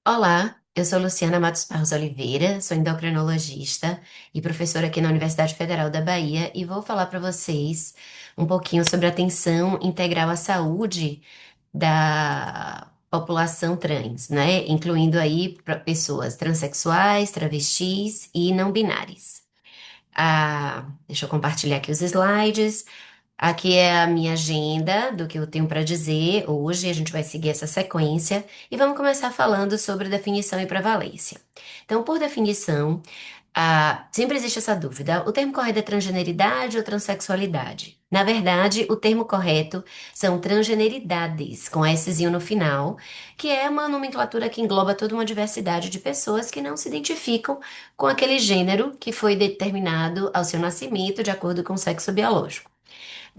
Olá, eu sou Luciana Matos Barros Oliveira, sou endocrinologista e professora aqui na Universidade Federal da Bahia e vou falar para vocês um pouquinho sobre a atenção integral à saúde da população trans, né? Incluindo aí pessoas transexuais, travestis e não binárias. Deixa eu compartilhar aqui os slides. Aqui é a minha agenda do que eu tenho para dizer hoje. A gente vai seguir essa sequência e vamos começar falando sobre definição e prevalência. Então, por definição, sempre existe essa dúvida: o termo correto é transgeneridade ou transexualidade? Na verdade, o termo correto são transgeneridades, com Szinho no final, que é uma nomenclatura que engloba toda uma diversidade de pessoas que não se identificam com aquele gênero que foi determinado ao seu nascimento de acordo com o sexo biológico.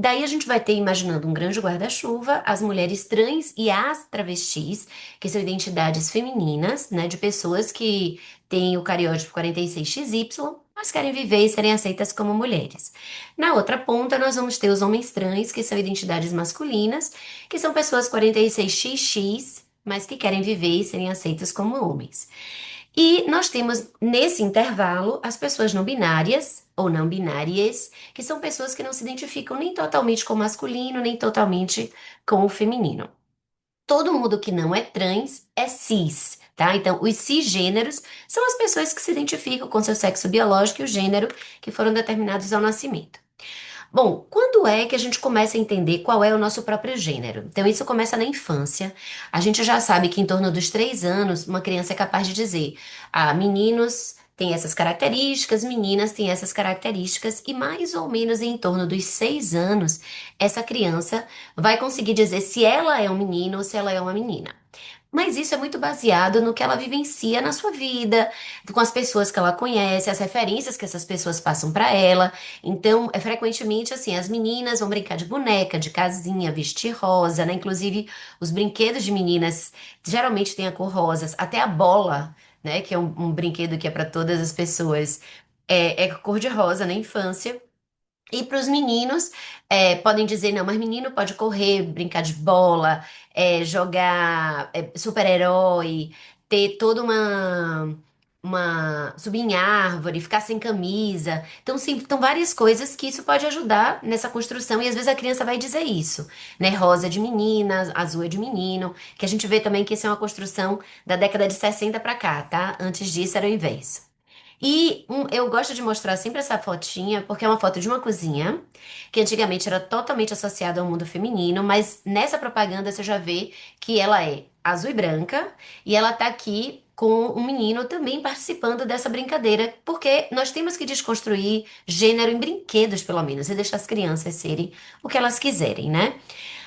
Daí a gente vai ter, imaginando um grande guarda-chuva, as mulheres trans e as travestis, que são identidades femininas, né, de pessoas que têm o cariótipo 46XY, mas querem viver e serem aceitas como mulheres. Na outra ponta, nós vamos ter os homens trans, que são identidades masculinas, que são pessoas 46XX, mas que querem viver e serem aceitas como homens. E nós temos nesse intervalo as pessoas não binárias ou não binárias, que são pessoas que não se identificam nem totalmente com o masculino, nem totalmente com o feminino. Todo mundo que não é trans é cis, tá? Então, os cisgêneros são as pessoas que se identificam com seu sexo biológico e o gênero que foram determinados ao nascimento. Bom, quando é que a gente começa a entender qual é o nosso próprio gênero? Então, isso começa na infância. A gente já sabe que em torno dos 3 anos, uma criança é capaz de dizer: meninos têm essas características, meninas têm essas características, e mais ou menos em torno dos 6 anos, essa criança vai conseguir dizer se ela é um menino ou se ela é uma menina. Mas isso é muito baseado no que ela vivencia na sua vida, com as pessoas que ela conhece, as referências que essas pessoas passam para ela. Então, é frequentemente assim, as meninas vão brincar de boneca, de casinha, vestir rosa, né? Inclusive, os brinquedos de meninas geralmente têm a cor rosa, até a bola, né? Que é um brinquedo que é para todas as pessoas, é cor de rosa na infância. E para os meninos, podem dizer, não, mas menino pode correr, brincar de bola, jogar super-herói, ter toda subir em árvore, ficar sem camisa. Então, sim, então várias coisas que isso pode ajudar nessa construção, e às vezes a criança vai dizer isso, né? Rosa é de menina, azul é de menino, que a gente vê também que isso é uma construção da década de 60 para cá, tá? Antes disso era o inverso. E eu gosto de mostrar sempre essa fotinha, porque é uma foto de uma cozinha, que antigamente era totalmente associada ao mundo feminino, mas nessa propaganda você já vê que ela é azul e branca, e ela tá aqui com um menino também participando dessa brincadeira, porque nós temos que desconstruir gênero em brinquedos, pelo menos, e deixar as crianças serem o que elas quiserem, né?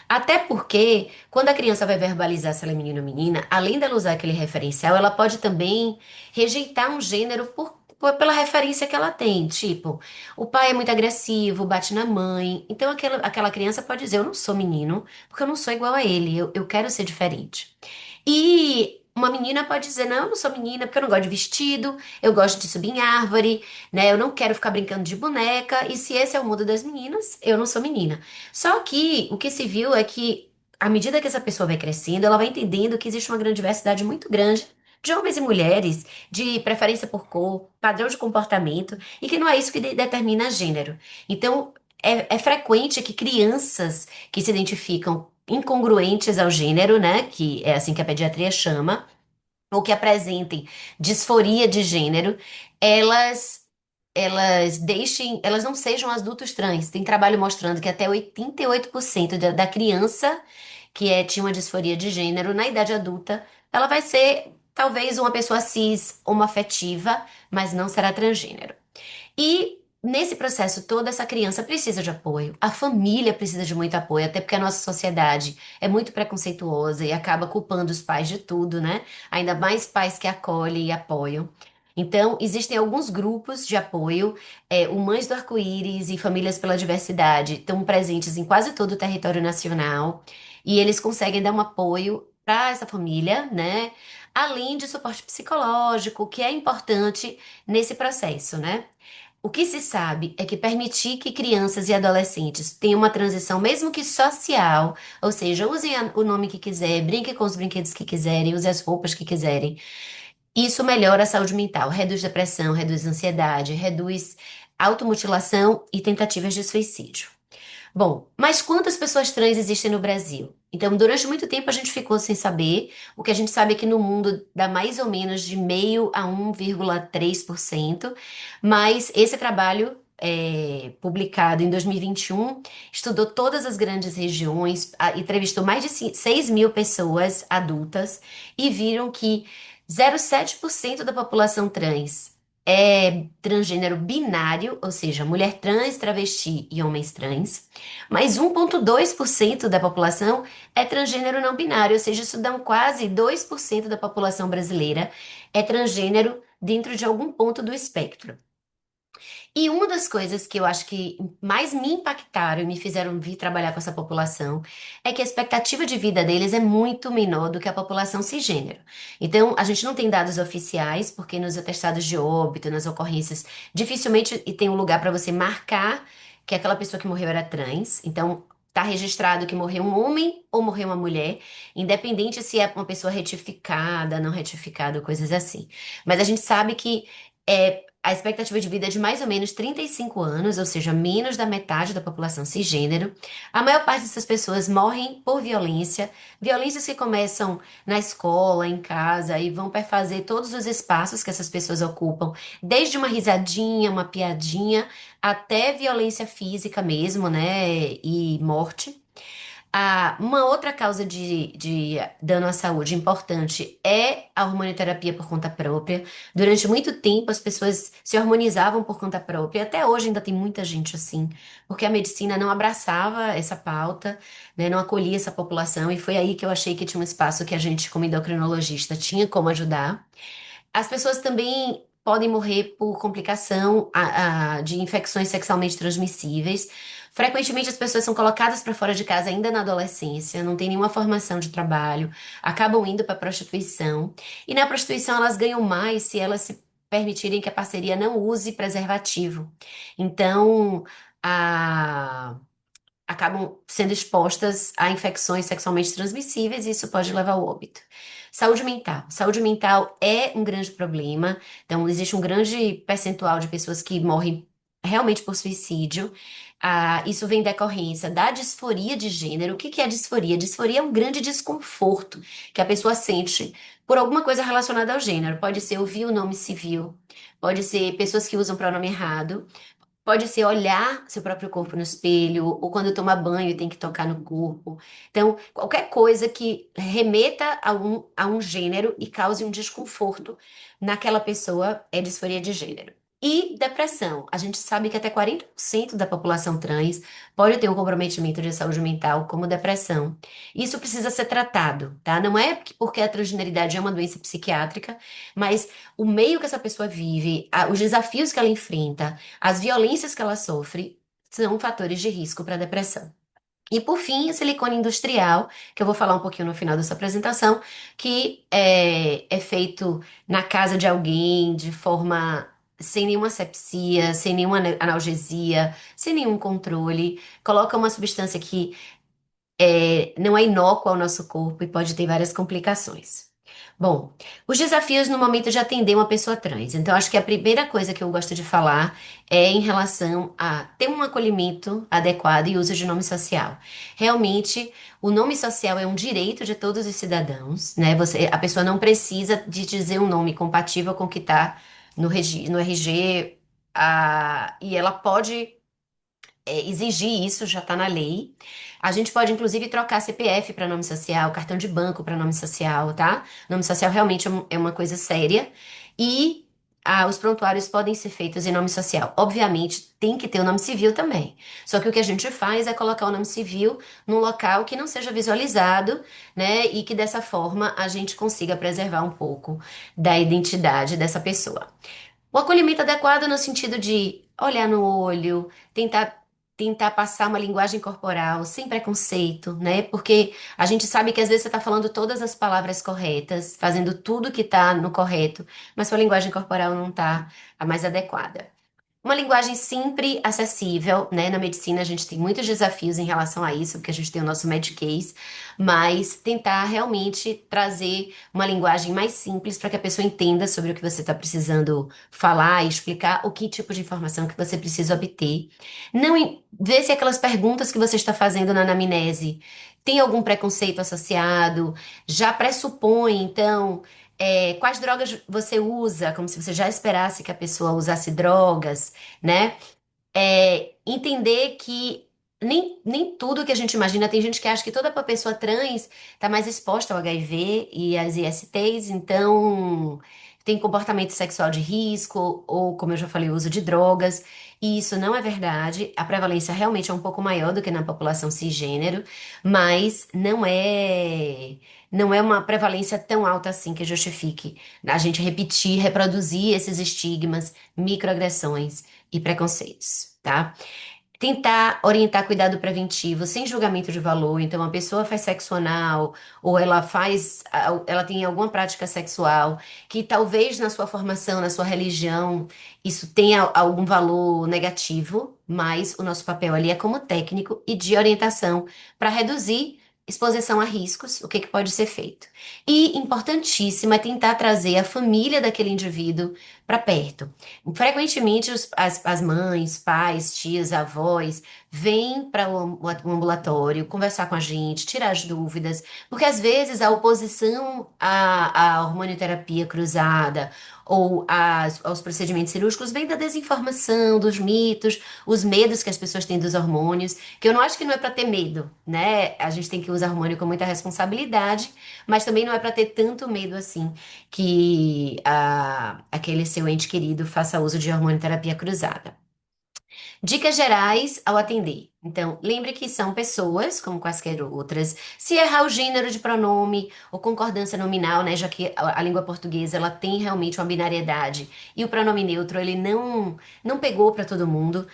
Até porque, quando a criança vai verbalizar se ela é menino ou menina, além dela usar aquele referencial, ela pode também rejeitar um gênero pela referência que ela tem. Tipo, o pai é muito agressivo, bate na mãe. Então, aquela criança pode dizer: eu não sou menino, porque eu não sou igual a ele, eu quero ser diferente. E uma menina pode dizer: não, eu não sou menina, porque eu não gosto de vestido, eu gosto de subir em árvore, né? Eu não quero ficar brincando de boneca. E se esse é o mundo das meninas, eu não sou menina. Só que o que se viu é que, à medida que essa pessoa vai crescendo, ela vai entendendo que existe uma grande diversidade muito grande de homens e mulheres, de preferência por cor, padrão de comportamento, e que não é isso que determina gênero. Então, é frequente que crianças que se identificam incongruentes ao gênero, né, que é assim que a pediatria chama, ou que apresentem disforia de gênero, elas elas não sejam adultos trans. Tem trabalho mostrando que até 88% da criança tinha uma disforia de gênero na idade adulta, ela vai ser talvez uma pessoa cis homoafetiva, mas não será transgênero. E nesse processo todo, essa criança precisa de apoio, a família precisa de muito apoio, até porque a nossa sociedade é muito preconceituosa e acaba culpando os pais de tudo, né? Ainda mais pais que acolhem e apoiam. Então, existem alguns grupos de apoio, o Mães do Arco-Íris e Famílias pela Diversidade estão presentes em quase todo o território nacional e eles conseguem dar um apoio para essa família, né? Além de suporte psicológico, que é importante nesse processo, né? O que se sabe é que permitir que crianças e adolescentes tenham uma transição, mesmo que social, ou seja, usem o nome que quiser, brinquem com os brinquedos que quiserem, usem as roupas que quiserem, isso melhora a saúde mental, reduz depressão, reduz ansiedade, reduz automutilação e tentativas de suicídio. Bom, mas quantas pessoas trans existem no Brasil? Então, durante muito tempo a gente ficou sem saber. O que a gente sabe é que no mundo dá mais ou menos de 0,5 a 1,3%. Mas esse trabalho, publicado em 2021, estudou todas as grandes regiões, entrevistou mais de 6 mil pessoas adultas e viram que 0,7% da população trans é transgênero binário, ou seja, mulher trans, travesti e homens trans. Mas 1,2% da população é transgênero não binário, ou seja, isso dá quase 2% da população brasileira é transgênero dentro de algum ponto do espectro. E uma das coisas que eu acho que mais me impactaram e me fizeram vir trabalhar com essa população é que a expectativa de vida deles é muito menor do que a população cisgênero. Então, a gente não tem dados oficiais, porque nos atestados de óbito, nas ocorrências, dificilmente tem um lugar para você marcar que aquela pessoa que morreu era trans. Então, tá registrado que morreu um homem ou morreu uma mulher, independente se é uma pessoa retificada, não retificada, coisas assim. Mas a gente sabe que a expectativa de vida é de mais ou menos 35 anos, ou seja, menos da metade da população cisgênero. A maior parte dessas pessoas morrem por violência, violências que começam na escola, em casa e vão perfazer todos os espaços que essas pessoas ocupam, desde uma risadinha, uma piadinha, até violência física mesmo, né? E morte. Uma outra causa de dano à saúde importante é a hormonioterapia por conta própria. Durante muito tempo, as pessoas se hormonizavam por conta própria. Até hoje ainda tem muita gente assim, porque a medicina não abraçava essa pauta, né, não acolhia essa população. E foi aí que eu achei que tinha um espaço que a gente, como endocrinologista, tinha como ajudar. As pessoas também podem morrer por complicação de infecções sexualmente transmissíveis. Frequentemente as pessoas são colocadas para fora de casa ainda na adolescência, não têm nenhuma formação de trabalho, acabam indo para a prostituição. E na prostituição elas ganham mais se elas se permitirem que a parceria não use preservativo. Então, a acabam sendo expostas a infecções sexualmente transmissíveis e isso pode levar ao óbito. Saúde mental. Saúde mental é um grande problema. Então, existe um grande percentual de pessoas que morrem realmente por suicídio. Isso vem decorrência da disforia de gênero. O que que é disforia? Disforia é um grande desconforto que a pessoa sente por alguma coisa relacionada ao gênero. Pode ser ouvir o nome civil, pode ser pessoas que usam pronome errado. Pode ser olhar seu próprio corpo no espelho, ou quando toma banho e tem que tocar no corpo. Então, qualquer coisa que remeta a um gênero e cause um desconforto naquela pessoa é disforia de gênero. E depressão. A gente sabe que até 40% da população trans pode ter um comprometimento de saúde mental, como depressão. Isso precisa ser tratado, tá? Não é porque a transgeneridade é uma doença psiquiátrica, mas o meio que essa pessoa vive, os desafios que ela enfrenta, as violências que ela sofre são fatores de risco para depressão. E por fim, a silicone industrial, que eu vou falar um pouquinho no final dessa apresentação, que é feito na casa de alguém de forma sem nenhuma asepsia, sem nenhuma analgesia, sem nenhum controle, coloca uma substância que não é inócua ao nosso corpo e pode ter várias complicações. Bom, os desafios no momento de atender uma pessoa trans. Então, acho que a primeira coisa que eu gosto de falar é em relação a ter um acolhimento adequado e uso de nome social. Realmente, o nome social é um direito de todos os cidadãos, né? A pessoa não precisa de dizer um nome compatível com o que está no RG, e ela pode exigir isso, já está na lei. A gente pode, inclusive, trocar CPF para nome social, cartão de banco para nome social, tá? Nome social realmente é uma coisa séria. E os prontuários podem ser feitos em nome social. Obviamente, tem que ter o nome civil também. Só que o que a gente faz é colocar o nome civil num local que não seja visualizado, né? E que dessa forma a gente consiga preservar um pouco da identidade dessa pessoa. O acolhimento adequado no sentido de olhar no olho, tentar passar uma linguagem corporal sem preconceito, né? Porque a gente sabe que às vezes você está falando todas as palavras corretas, fazendo tudo que está no correto, mas sua linguagem corporal não está a mais adequada. Uma linguagem sempre acessível, né? Na medicina a gente tem muitos desafios em relação a isso, porque a gente tem o nosso Medicaid, mas tentar realmente trazer uma linguagem mais simples para que a pessoa entenda sobre o que você está precisando falar e explicar o que tipo de informação que você precisa obter. Não ver se aquelas perguntas que você está fazendo na anamnese tem algum preconceito associado, já pressupõe, então quais drogas você usa, como se você já esperasse que a pessoa usasse drogas, né? Entender que nem tudo que a gente imagina, tem gente que acha que toda pessoa trans está mais exposta ao HIV e às ISTs, então tem comportamento sexual de risco, ou, como eu já falei, uso de drogas, e isso não é verdade. A prevalência realmente é um pouco maior do que na população cisgênero, mas não é uma prevalência tão alta assim que justifique a gente repetir, reproduzir esses estigmas, microagressões e preconceitos, tá? Tentar orientar cuidado preventivo sem julgamento de valor. Então, a pessoa faz sexo anal ou ela tem alguma prática sexual que talvez na sua formação, na sua religião, isso tenha algum valor negativo, mas o nosso papel ali é como técnico e de orientação para reduzir exposição a riscos, o que que pode ser feito. E importantíssimo é tentar trazer a família daquele indivíduo para perto. Frequentemente, as mães, pais, tias, avós vêm para o ambulatório conversar com a gente, tirar as dúvidas, porque às vezes a oposição à hormonioterapia cruzada ou aos procedimentos cirúrgicos vem da desinformação, dos mitos, os medos que as pessoas têm dos hormônios, que eu não acho que não é para ter medo, né? A gente tem que usar hormônio com muita responsabilidade, mas também não é para ter tanto medo assim que aquele seu ente querido faça uso de hormonioterapia cruzada. Dicas gerais ao atender. Então, lembre que são pessoas, como quaisquer outras. Se errar o gênero de pronome ou concordância nominal, né, já que a língua portuguesa ela tem realmente uma binariedade e o pronome neutro ele não pegou para todo mundo,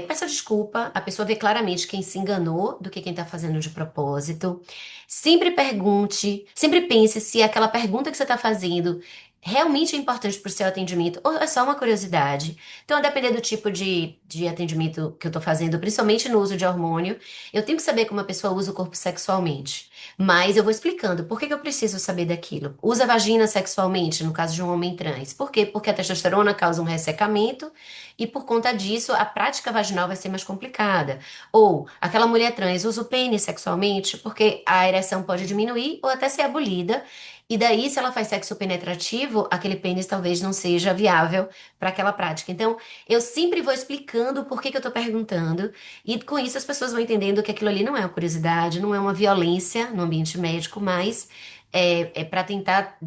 peça desculpa. A pessoa vê claramente quem se enganou do que quem está fazendo de propósito. Sempre pergunte, sempre pense se aquela pergunta que você está fazendo realmente é importante para o seu atendimento ou é só uma curiosidade. Então, a depender do tipo de atendimento que eu tô fazendo, principalmente no uso de hormônio, eu tenho que saber como a pessoa usa o corpo sexualmente. Mas eu vou explicando por que que eu preciso saber daquilo. Usa a vagina sexualmente, no caso de um homem trans. Por quê? Porque a testosterona causa um ressecamento e por conta disso a prática vaginal vai ser mais complicada. Ou aquela mulher trans usa o pênis sexualmente porque a ereção pode diminuir ou até ser abolida. E daí, se ela faz sexo penetrativo, aquele pênis talvez não seja viável para aquela prática. Então, eu sempre vou explicando por que que eu tô perguntando, e com isso as pessoas vão entendendo que aquilo ali não é uma curiosidade, não é uma violência no ambiente médico, mas é para tentar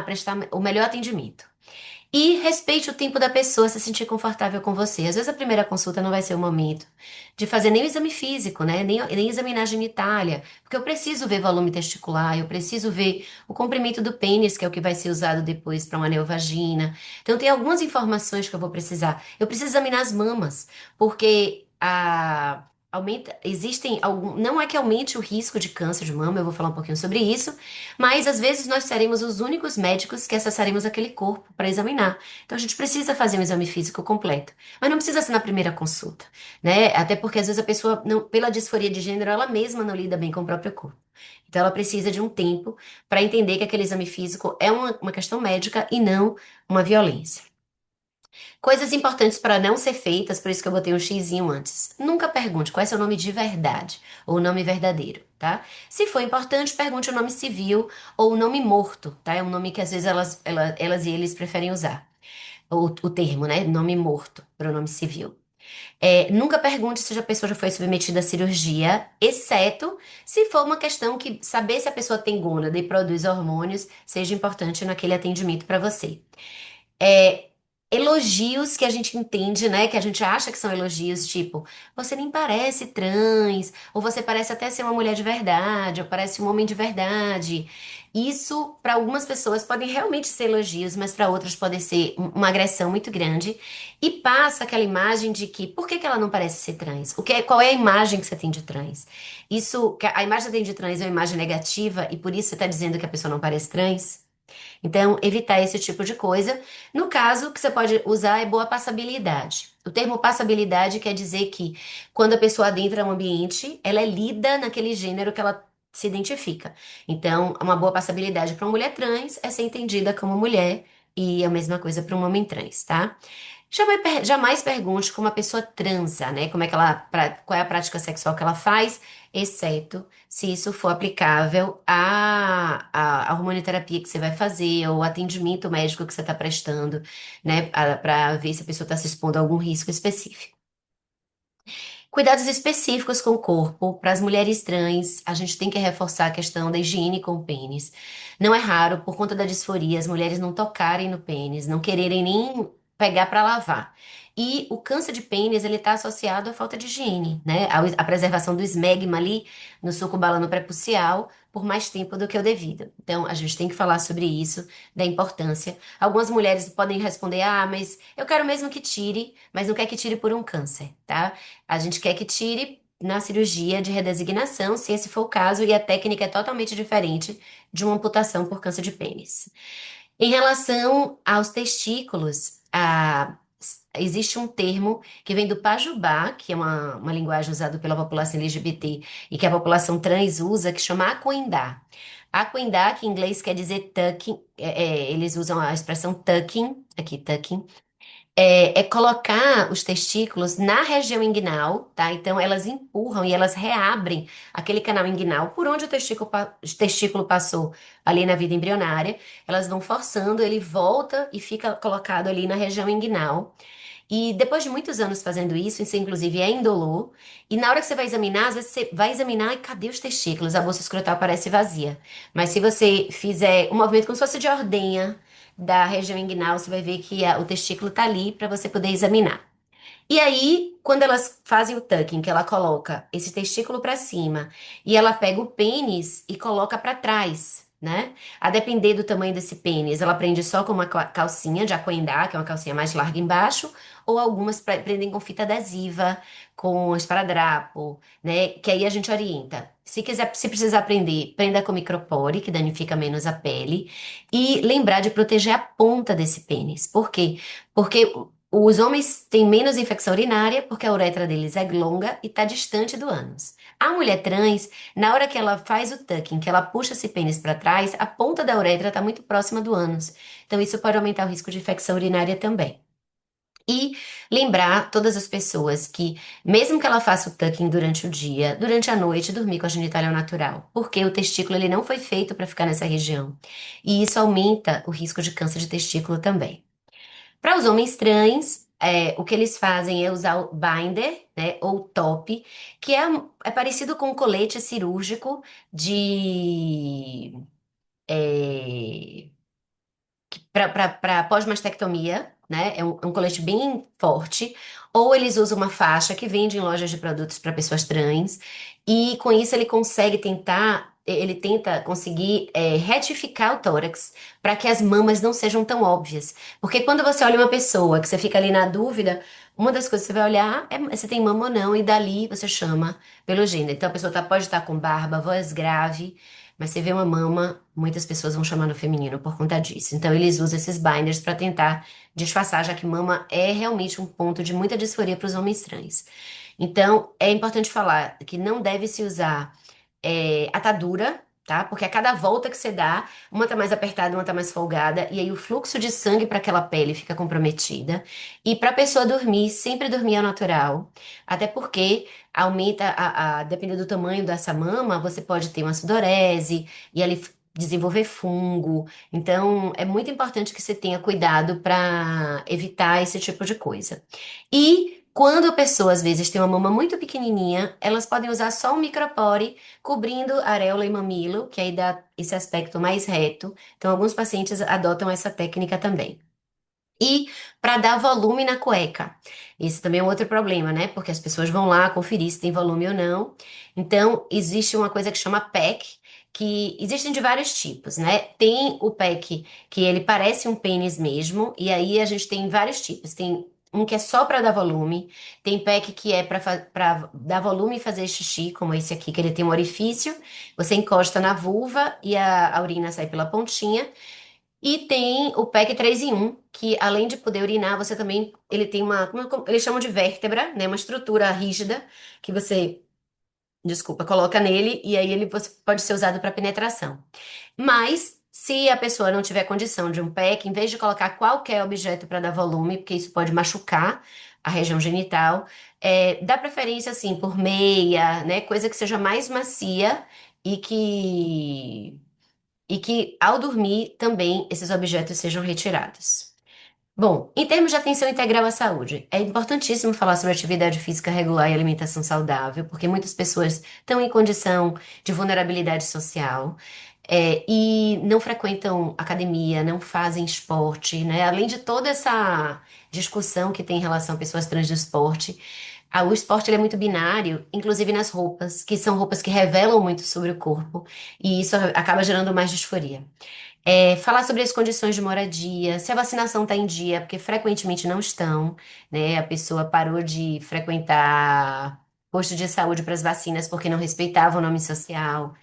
prestar o melhor atendimento. E respeite o tempo da pessoa se sentir confortável com você. Às vezes a primeira consulta não vai ser o momento de fazer nem o exame físico, né? Nem examinar a genitália, porque eu preciso ver volume testicular, eu preciso ver o comprimento do pênis, que é o que vai ser usado depois para uma neovagina. Então tem algumas informações que eu vou precisar. Eu preciso examinar as mamas, porque não é que aumente o risco de câncer de mama, eu vou falar um pouquinho sobre isso, mas às vezes nós seremos os únicos médicos que acessaremos aquele corpo para examinar. Então a gente precisa fazer um exame físico completo, mas não precisa ser na primeira consulta, né? Até porque às vezes a pessoa, pela disforia de gênero, ela mesma não lida bem com o próprio corpo. Então ela precisa de um tempo para entender que aquele exame físico é uma questão médica e não uma violência. Coisas importantes para não ser feitas, por isso que eu botei um xizinho antes. Nunca pergunte qual é seu nome de verdade ou o nome verdadeiro, tá? Se for importante, pergunte o nome civil ou o nome morto, tá? É um nome que às vezes elas e eles preferem usar. O termo, né? Nome morto, para o nome civil. Nunca pergunte se a pessoa já foi submetida à cirurgia, exceto se for uma questão que saber se a pessoa tem gônada e produz hormônios seja importante naquele atendimento para você. É, Elogios que a gente entende, né? Que a gente acha que são elogios, tipo, você nem parece trans, ou você parece até ser uma mulher de verdade, ou parece um homem de verdade. Isso, para algumas pessoas, podem realmente ser elogios, mas para outras pode ser uma agressão muito grande. E passa aquela imagem de que, por que que ela não parece ser trans? Qual é a imagem que você tem de trans? A imagem que você tem de trans é uma imagem negativa, e por isso você está dizendo que a pessoa não parece trans? Então, evitar esse tipo de coisa. No caso, o que você pode usar é boa passabilidade. O termo passabilidade quer dizer que quando a pessoa adentra um ambiente, ela é lida naquele gênero que ela se identifica. Então, uma boa passabilidade para uma mulher trans é ser entendida como mulher e a mesma coisa para um homem trans, tá? Jamais pergunte como a pessoa transa, né? Como é que ela, qual é a prática sexual que ela faz, exceto se isso for aplicável à hormonioterapia que você vai fazer ou atendimento médico que você está prestando, né? Para ver se a pessoa está se expondo a algum risco específico. Cuidados específicos com o corpo. Para as mulheres trans, a gente tem que reforçar a questão da higiene com o pênis. Não é raro, por conta da disforia, as mulheres não tocarem no pênis, não quererem nem pegar para lavar. E o câncer de pênis, ele está associado à falta de higiene, né? À preservação do esmegma ali no suco balano pré-pulcial por mais tempo do que o devido. Então, a gente tem que falar sobre isso, da importância. Algumas mulheres podem responder, ah, mas eu quero mesmo que tire, mas não quer que tire por um câncer, tá? A gente quer que tire na cirurgia de redesignação, se esse for o caso, e a técnica é totalmente diferente de uma amputação por câncer de pênis. Em relação aos testículos, existe um termo que vem do Pajubá, que é uma linguagem usada pela população LGBT e que a população trans usa, que chama aquendá. Aquendá, que em inglês quer dizer tucking, eles usam a expressão tucking, aqui tucking, é colocar os testículos na região inguinal, tá? Então elas empurram e elas reabrem aquele canal inguinal por onde o testículo passou ali na vida embrionária. Elas vão forçando, ele volta e fica colocado ali na região inguinal. E depois de muitos anos fazendo isso inclusive é indolor. E na hora que você vai examinar, às vezes você vai examinar e cadê os testículos? A bolsa escrotal parece vazia. Mas se você fizer um movimento como se fosse de ordenha da região inguinal, você vai ver que o testículo tá ali para você poder examinar. E aí, quando elas fazem o tucking, que ela coloca esse testículo para cima e ela pega o pênis e coloca para trás, né? A depender do tamanho desse pênis, ela prende só com uma calcinha de aquendá, que é uma calcinha mais larga embaixo, ou algumas prendem com fita adesiva, com esparadrapo, né? Que aí a gente orienta. Se quiser, se precisar prender, prenda com micropore, que danifica menos a pele, e lembrar de proteger a ponta desse pênis. Por quê? Porque os homens têm menos infecção urinária porque a uretra deles é longa e está distante do ânus. A mulher trans, na hora que ela faz o tucking, que ela puxa esse pênis para trás, a ponta da uretra está muito próxima do ânus. Então, isso pode aumentar o risco de infecção urinária também. E lembrar todas as pessoas que, mesmo que ela faça o tucking durante o dia, durante a noite, dormir com a genitália ao natural, porque o testículo ele não foi feito para ficar nessa região. E isso aumenta o risco de câncer de testículo também. Para os homens trans, o que eles fazem é usar o binder, né, ou top, que é parecido com um colete cirúrgico de para pós-mastectomia, né? É um colete bem forte. Ou eles usam uma faixa que vende em lojas de produtos para pessoas trans, e com isso ele consegue tentar. Ele tenta conseguir retificar o tórax para que as mamas não sejam tão óbvias. Porque quando você olha uma pessoa que você fica ali na dúvida, uma das coisas que você vai olhar é se tem mama ou não, e dali você chama pelo gênero. Então a pessoa pode estar com barba, voz grave, mas você vê uma mama, muitas pessoas vão chamar no feminino por conta disso. Então eles usam esses binders para tentar disfarçar, já que mama é realmente um ponto de muita disforia para os homens trans. Então é importante falar que não deve se usar atadura, tá? Porque a cada volta que você dá, uma tá mais apertada, uma tá mais folgada, e aí o fluxo de sangue para aquela pele fica comprometida. E para a pessoa dormir, sempre dormir ao natural, até porque aumenta dependendo do tamanho dessa mama, você pode ter uma sudorese e ali desenvolver fungo. Então, é muito importante que você tenha cuidado para evitar esse tipo de coisa. E quando a pessoa, às vezes, tem uma mama muito pequenininha, elas podem usar só um micropore cobrindo areola e mamilo, que aí dá esse aspecto mais reto. Então, alguns pacientes adotam essa técnica também. E para dar volume na cueca. Esse também é um outro problema, né? Porque as pessoas vão lá conferir se tem volume ou não. Então, existe uma coisa que chama PEC, que existem de vários tipos, né? Tem o PEC que ele parece um pênis mesmo, e aí a gente tem vários tipos. Tem um que é só para dar volume, tem PEC que é para dar volume e fazer xixi, como esse aqui, que ele tem um orifício, você encosta na vulva e a urina sai pela pontinha. E tem o PEC 3 em 1, que além de poder urinar, você também, ele tem uma, eles chamam de vértebra, né, uma estrutura rígida que você, desculpa, coloca nele e aí ele pode ser usado para penetração. Mas, se a pessoa não tiver condição de um pack, em vez de colocar qualquer objeto para dar volume, porque isso pode machucar a região genital, dá preferência, assim, por meia, né? Coisa que seja mais macia e que ao dormir também esses objetos sejam retirados. Bom, em termos de atenção integral à saúde, é importantíssimo falar sobre atividade física regular e alimentação saudável, porque muitas pessoas estão em condição de vulnerabilidade social, e não frequentam academia, não fazem esporte, né? Além de toda essa discussão que tem em relação a pessoas trans do esporte, o esporte ele é muito binário, inclusive nas roupas, que são roupas que revelam muito sobre o corpo, e isso acaba gerando mais disforia. Falar sobre as condições de moradia, se a vacinação está em dia, porque frequentemente não estão, né? A pessoa parou de frequentar posto de saúde para as vacinas porque não respeitava o nome social.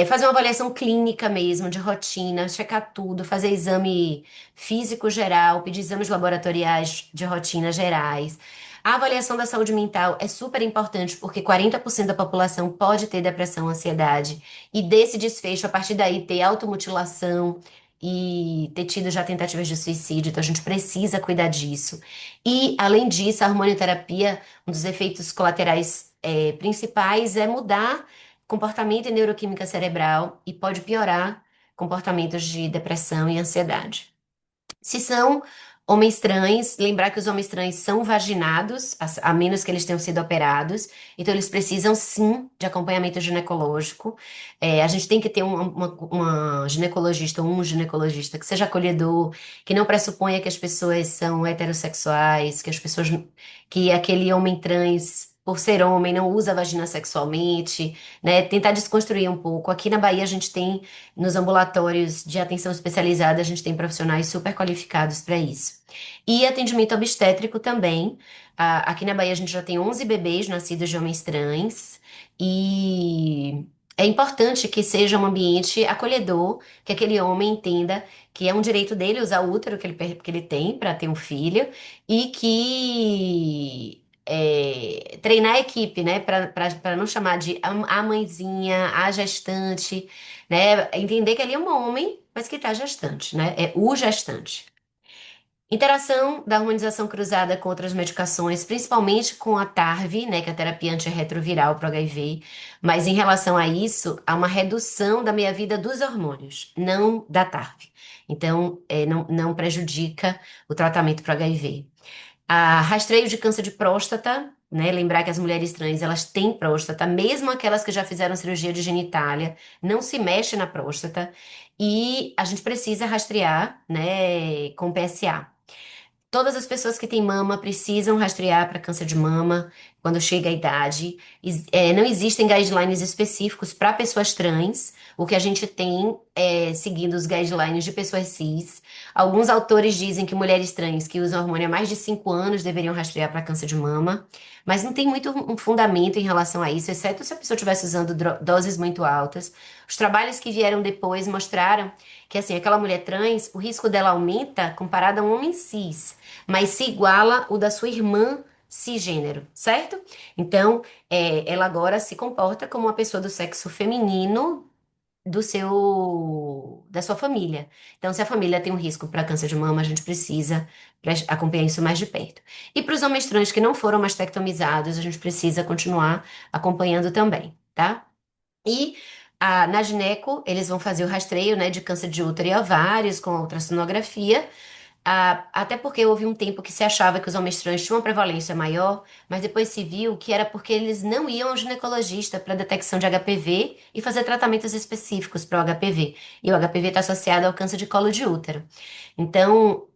Fazer uma avaliação clínica mesmo, de rotina, checar tudo, fazer exame físico geral, pedir exames laboratoriais de rotina gerais. A avaliação da saúde mental é super importante porque 40% da população pode ter depressão, ansiedade, e desse desfecho, a partir daí, ter automutilação e ter tido já tentativas de suicídio, então a gente precisa cuidar disso. E, além disso, a hormonioterapia, um dos efeitos colaterais principais é mudar comportamento e neuroquímica cerebral e pode piorar comportamentos de depressão e ansiedade. Se são homens trans, lembrar que os homens trans são vaginados, a menos que eles tenham sido operados, então eles precisam sim de acompanhamento ginecológico. A gente tem que ter uma ginecologista ou um ginecologista que seja acolhedor, que não pressuponha que as pessoas são heterossexuais, que aquele homem trans, por ser homem, não usa a vagina sexualmente, né? Tentar desconstruir um pouco. Aqui na Bahia a gente tem nos ambulatórios de atenção especializada, a gente tem profissionais super qualificados para isso. E atendimento obstétrico também. Aqui na Bahia a gente já tem 11 bebês nascidos de homens trans e é importante que seja um ambiente acolhedor, que aquele homem entenda que é um direito dele usar o útero que ele tem para ter um filho e que treinar a equipe, né, para não chamar de a mãezinha, a gestante, né? Entender que ele é um homem, mas que está gestante, né? É o gestante. Interação da hormonização cruzada com outras medicações, principalmente com a TARV, né, que é a terapia antirretroviral para o HIV, mas em relação a isso, há uma redução da meia-vida dos hormônios, não da TARV. Então, não prejudica o tratamento para o HIV. Rastreio de câncer de próstata, né? Lembrar que as mulheres trans, elas têm próstata, mesmo aquelas que já fizeram cirurgia de genitália, não se mexe na próstata e a gente precisa rastrear, né, com PSA. Todas as pessoas que têm mama precisam rastrear para câncer de mama quando chega a idade. Não existem guidelines específicos para pessoas trans. O que a gente tem é seguindo os guidelines de pessoas cis. Alguns autores dizem que mulheres trans que usam hormônio há mais de 5 anos deveriam rastrear para câncer de mama, mas não tem muito um fundamento em relação a isso, exceto se a pessoa estivesse usando doses muito altas. Os trabalhos que vieram depois mostraram que assim, aquela mulher trans, o risco dela aumenta comparado a um homem cis, mas se iguala o da sua irmã cisgênero, certo? Então, ela agora se comporta como uma pessoa do sexo feminino da sua família. Então, se a família tem um risco para câncer de mama, a gente precisa acompanhar isso mais de perto. E para os homens trans que não foram mastectomizados, a gente precisa continuar acompanhando também, tá? E na gineco, eles vão fazer o rastreio, né, de câncer de útero e ovários com a ultrassonografia. Até porque houve um tempo que se achava que os homens trans tinham uma prevalência maior, mas depois se viu que era porque eles não iam ao ginecologista para detecção de HPV e fazer tratamentos específicos para o HPV. E o HPV está associado ao câncer de colo de útero. Então,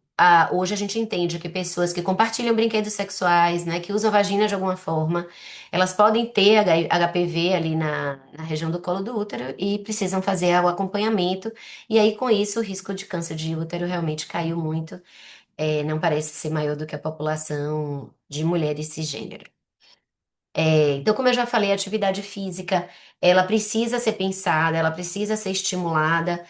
hoje a gente entende que pessoas que compartilham brinquedos sexuais, né, que usam a vagina de alguma forma, elas podem ter HPV ali na região do colo do útero e precisam fazer o acompanhamento. E aí, com isso, o risco de câncer de útero realmente caiu muito. Não parece ser maior do que a população de mulheres cisgênero. Então, como eu já falei, a atividade física, ela precisa ser pensada, ela precisa ser estimulada.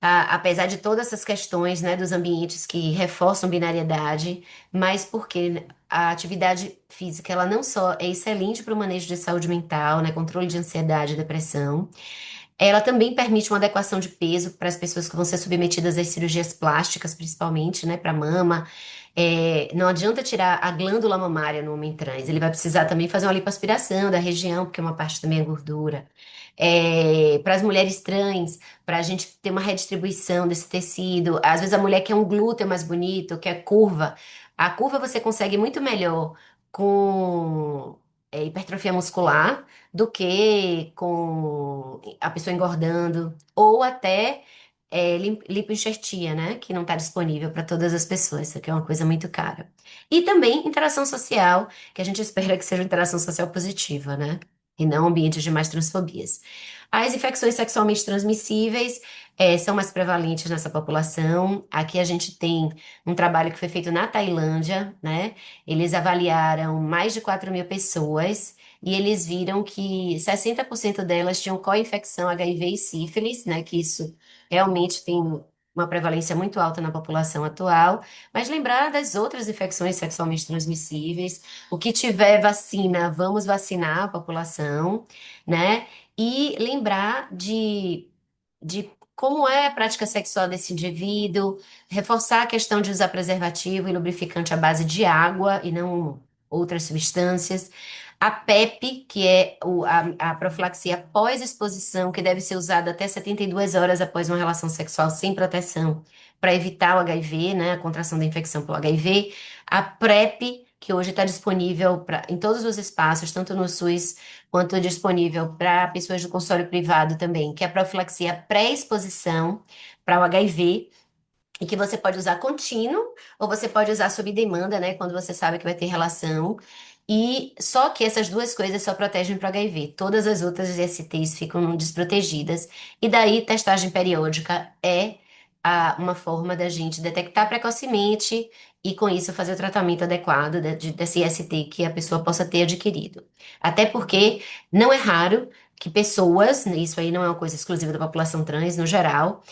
apesar de todas essas questões, né, dos ambientes que reforçam binariedade, mas porque a atividade física, ela não só é excelente para o manejo de saúde mental, né, controle de ansiedade e depressão, ela também permite uma adequação de peso para as pessoas que vão ser submetidas às cirurgias plásticas, principalmente, né, para mama. Não adianta tirar a glândula mamária no homem trans, ele vai precisar também fazer uma lipoaspiração da região, porque uma parte também é gordura. Para as mulheres trans, para a gente ter uma redistribuição desse tecido. Às vezes a mulher quer um glúteo mais bonito, quer curva. A curva você consegue muito melhor com hipertrofia muscular do que com a pessoa engordando, ou até lipoenxertia, né? Que não está disponível para todas as pessoas, isso aqui é uma coisa muito cara. E também interação social, que a gente espera que seja uma interação social positiva, né? E não ambientes de mais transfobias. As infecções sexualmente transmissíveis são mais prevalentes nessa população. Aqui a gente tem um trabalho que foi feito na Tailândia, né? Eles avaliaram mais de 4.000 pessoas e eles viram que 60% delas tinham co-infecção HIV e sífilis, né? Que isso realmente tem uma prevalência muito alta na população atual. Mas lembrar das outras infecções sexualmente transmissíveis. O que tiver vacina, vamos vacinar a população, né? E lembrar de como é a prática sexual desse indivíduo, reforçar a questão de usar preservativo e lubrificante à base de água e não outras substâncias. A PEP, que é a profilaxia pós-exposição, que deve ser usada até 72 horas após uma relação sexual sem proteção, para evitar o HIV, né, a contração da infecção pelo HIV. A PrEP, que hoje está disponível em todos os espaços, tanto no SUS quanto disponível para pessoas do consultório privado também, que é a profilaxia pré-exposição para o HIV. E que você pode usar contínuo, ou você pode usar sob demanda, né? Quando você sabe que vai ter relação. E só que essas duas coisas só protegem para o HIV. Todas as outras ISTs ficam desprotegidas. E daí, testagem periódica é uma forma da gente detectar precocemente e, com isso, fazer o tratamento adequado desse IST que a pessoa possa ter adquirido. Até porque não é raro que pessoas, isso aí não é uma coisa exclusiva da população trans, no geral,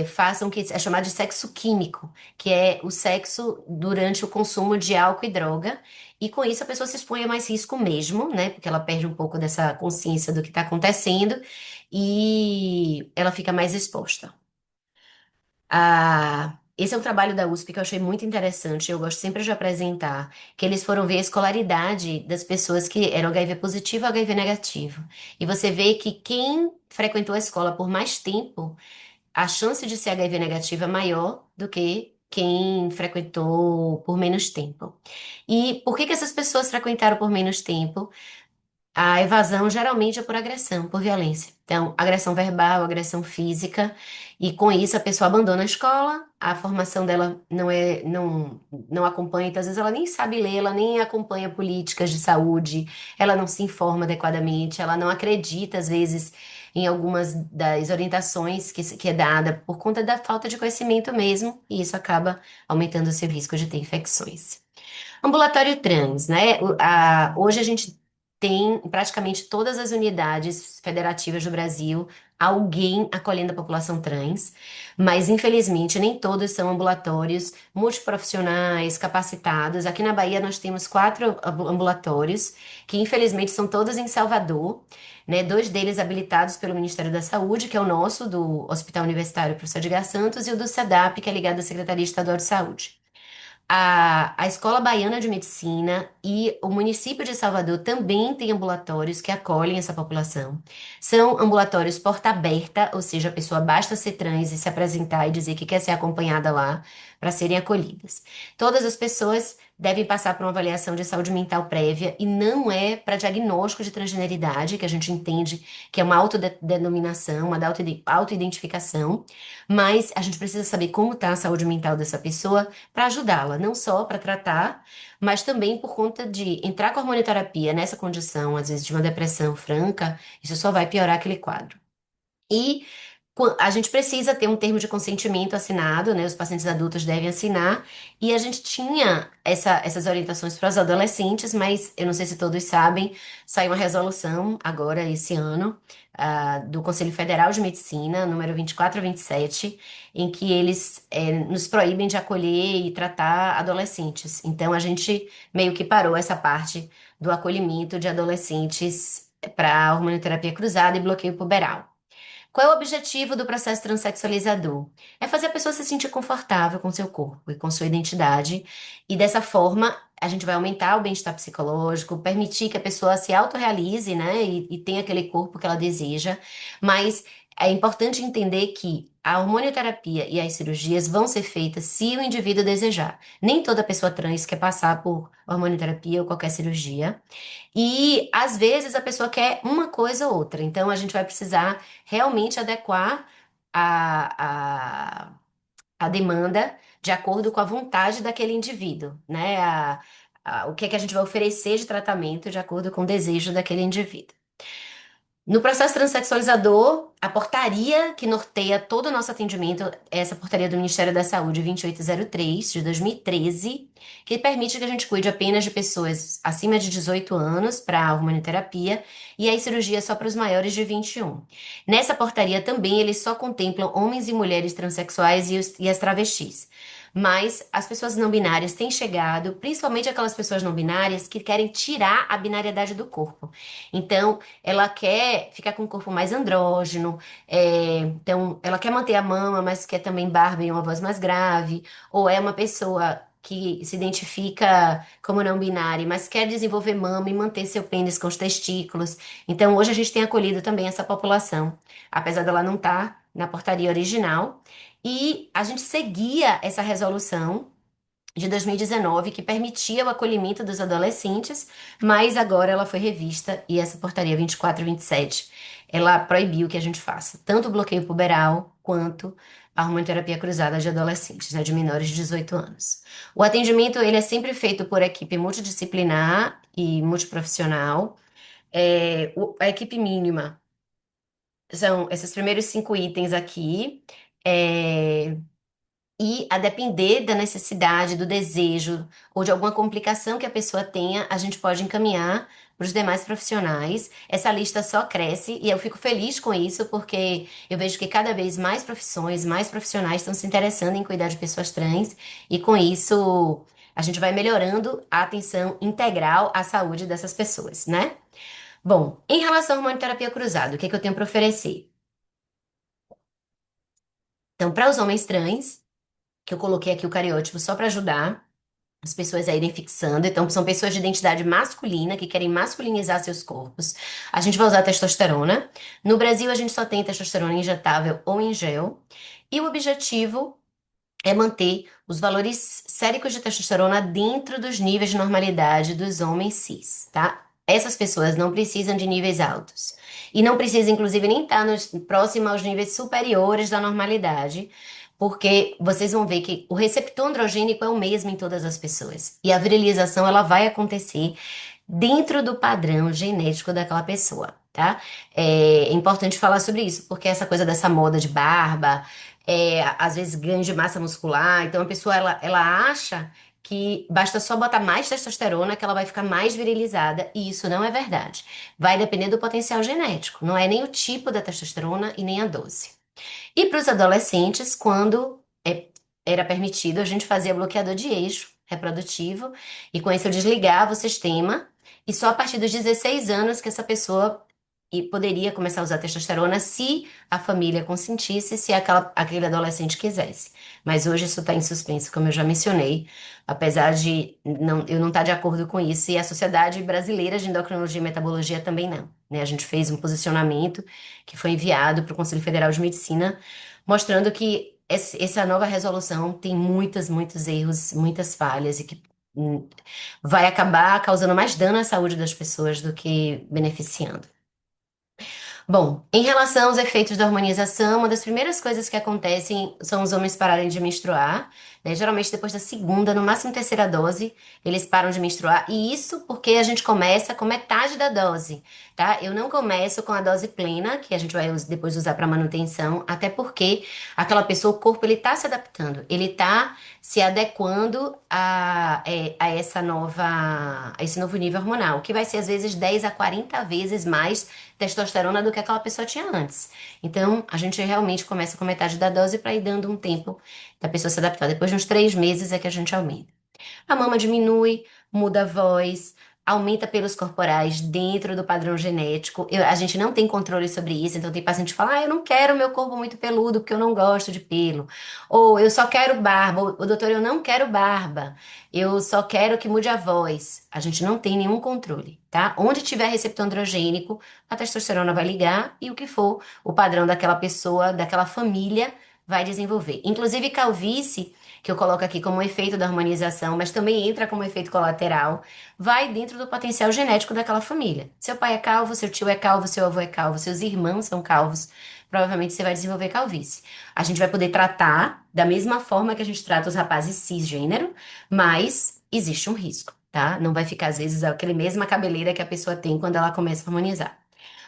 façam o que é chamado de sexo químico, que é o sexo durante o consumo de álcool e droga, e com isso a pessoa se expõe a mais risco mesmo, né? Porque ela perde um pouco dessa consciência do que está acontecendo e ela fica mais exposta. Esse é um trabalho da USP que eu achei muito interessante, eu gosto sempre de apresentar, que eles foram ver a escolaridade das pessoas que eram HIV positivo ou HIV negativo. E você vê que quem frequentou a escola por mais tempo a chance de ser HIV negativa é maior do que quem frequentou por menos tempo. E por que que essas pessoas frequentaram por menos tempo? A evasão geralmente é por agressão, por violência. Então, agressão verbal, agressão física, e com isso a pessoa abandona a escola, a formação dela não acompanha, então às vezes ela nem sabe ler, ela nem acompanha políticas de saúde, ela não se informa adequadamente, ela não acredita às vezes em algumas das orientações que é dada por conta da falta de conhecimento mesmo, e isso acaba aumentando o seu risco de ter infecções. Ambulatório trans, né? Hoje a gente tem em praticamente todas as unidades federativas do Brasil alguém acolhendo a população trans, mas infelizmente nem todos são ambulatórios multiprofissionais, capacitados. Aqui na Bahia nós temos 4 ambulatórios, que infelizmente são todos em Salvador, né? 2 deles habilitados pelo Ministério da Saúde, que é o nosso, do Hospital Universitário Professor Edgar Santos, e o do SEDAP, que é ligado à Secretaria Estadual de Saúde. A Escola Baiana de Medicina e o município de Salvador também têm ambulatórios que acolhem essa população. São ambulatórios porta aberta, ou seja, a pessoa basta ser trans e se apresentar e dizer que quer ser acompanhada lá para serem acolhidas. Todas as pessoas devem passar por uma avaliação de saúde mental prévia e não é para diagnóstico de transgeneridade, que a gente entende que é uma autodenominação, uma autoidentificação, mas a gente precisa saber como está a saúde mental dessa pessoa para ajudá-la, não só para tratar, mas também por conta de entrar com a hormonioterapia nessa condição, às vezes de uma depressão franca, isso só vai piorar aquele quadro. E A gente precisa ter um termo de consentimento assinado, né? Os pacientes adultos devem assinar. E a gente tinha essas orientações para os adolescentes, mas eu não sei se todos sabem, saiu uma resolução agora, esse ano, do Conselho Federal de Medicina, número 2427, em que eles nos proíbem de acolher e tratar adolescentes. Então, a gente meio que parou essa parte do acolhimento de adolescentes para hormonioterapia cruzada e bloqueio puberal. Qual é o objetivo do processo transexualizador? É fazer a pessoa se sentir confortável com seu corpo e com sua identidade, e dessa forma a gente vai aumentar o bem-estar psicológico, permitir que a pessoa se autorrealize, né, e tenha aquele corpo que ela deseja, mas é importante entender que a hormonioterapia e as cirurgias vão ser feitas se o indivíduo desejar. Nem toda pessoa trans quer passar por hormonioterapia ou qualquer cirurgia. E às vezes a pessoa quer uma coisa ou outra. Então a gente vai precisar realmente adequar a, a, a demanda de acordo com a vontade daquele indivíduo, né? O que é que a gente vai oferecer de tratamento de acordo com o desejo daquele indivíduo. No processo transexualizador, a portaria que norteia todo o nosso atendimento é essa portaria do Ministério da Saúde 2803 de 2013, que permite que a gente cuide apenas de pessoas acima de 18 anos para a hormonioterapia e aí cirurgia só para os maiores de 21. Nessa portaria também eles só contemplam homens e mulheres transexuais e as travestis. Mas as pessoas não binárias têm chegado, principalmente aquelas pessoas não binárias que querem tirar a binariedade do corpo. Então, ela quer ficar com um corpo mais andrógeno, então ela quer manter a mama, mas quer também barba e uma voz mais grave, ou é uma pessoa que se identifica como não binária, mas quer desenvolver mama e manter seu pênis com os testículos. Então, hoje a gente tem acolhido também essa população, apesar dela não estar na portaria original, e a gente seguia essa resolução de 2019 que permitia o acolhimento dos adolescentes, mas agora ela foi revista e essa portaria 2427, ela proibiu que a gente faça tanto o bloqueio puberal quanto a hormonoterapia cruzada de adolescentes, né, de menores de 18 anos. O atendimento ele é sempre feito por equipe multidisciplinar e multiprofissional. A equipe mínima são esses primeiros 5 itens aqui. É, e a depender da necessidade, do desejo ou de alguma complicação que a pessoa tenha, a gente pode encaminhar para os demais profissionais. Essa lista só cresce e eu fico feliz com isso porque eu vejo que cada vez mais profissões, mais profissionais estão se interessando em cuidar de pessoas trans e com isso a gente vai melhorando a atenção integral à saúde dessas pessoas, né? Bom, em relação à hormonioterapia cruzada, o que é que eu tenho para oferecer? Então, para os homens trans, que eu coloquei aqui o cariótipo só para ajudar as pessoas a irem fixando. Então, são pessoas de identidade masculina que querem masculinizar seus corpos. A gente vai usar testosterona. No Brasil, a gente só tem testosterona injetável ou em gel. E o objetivo é manter os valores séricos de testosterona dentro dos níveis de normalidade dos homens cis, tá? Essas pessoas não precisam de níveis altos. E não precisa, inclusive, nem estar próximo aos níveis superiores da normalidade, porque vocês vão ver que o receptor androgênico é o mesmo em todas as pessoas. E a virilização, ela vai acontecer dentro do padrão genético daquela pessoa, tá? É importante falar sobre isso, porque essa coisa dessa moda de barba, às vezes ganho de massa muscular, então a pessoa ela acha que basta só botar mais testosterona que ela vai ficar mais virilizada, e isso não é verdade. Vai depender do potencial genético, não é nem o tipo da testosterona e nem a dose. E para os adolescentes, quando era permitido, a gente fazia bloqueador de eixo reprodutivo, e com isso eu desligava o sistema, e só a partir dos 16 anos que essa pessoa poderia começar a usar testosterona se a família consentisse, se aquele adolescente quisesse. Mas hoje isso está em suspenso, como eu já mencionei, apesar de eu não estar de acordo com isso, e a Sociedade Brasileira de Endocrinologia e Metabologia também não, né? A gente fez um posicionamento que foi enviado para o Conselho Federal de Medicina, mostrando que essa nova resolução tem muitos erros, muitas falhas e que hum, vai acabar causando mais dano à saúde das pessoas do que beneficiando. Bom, em relação aos efeitos da hormonização, uma das primeiras coisas que acontecem são os homens pararem de menstruar, né? Geralmente depois da segunda, no máximo terceira dose, eles param de menstruar. E isso porque a gente começa com metade da dose, tá? Eu não começo com a dose plena, que a gente vai depois usar para manutenção, até porque aquela pessoa, o corpo, ele tá se adaptando, ele tá se adequando a a esse novo nível hormonal, que vai ser às vezes 10 a 40 vezes mais testosterona do que aquela pessoa tinha antes. Então, a gente realmente começa com metade da dose para ir dando um tempo da pessoa se adaptar. Depois de uns 3 meses é que a gente aumenta. A mama diminui, muda a voz, aumenta pelos corporais dentro do padrão genético. A gente não tem controle sobre isso, então tem paciente que fala: ah, eu não quero meu corpo muito peludo porque eu não gosto de pelo. Ou eu só quero barba. Ou, doutor, eu não quero barba. Eu só quero que mude a voz. A gente não tem nenhum controle, tá? Onde tiver receptor androgênico, a testosterona vai ligar e o que for o padrão daquela pessoa, daquela família, vai desenvolver. Inclusive, calvície, que eu coloco aqui como efeito da harmonização, mas também entra como efeito colateral, vai dentro do potencial genético daquela família. Seu pai é calvo, seu tio é calvo, seu avô é calvo, seus irmãos são calvos, provavelmente você vai desenvolver calvície. A gente vai poder tratar da mesma forma que a gente trata os rapazes cisgênero, mas existe um risco, tá? Não vai ficar, às vezes, aquele mesma cabeleira que a pessoa tem quando ela começa a harmonizar.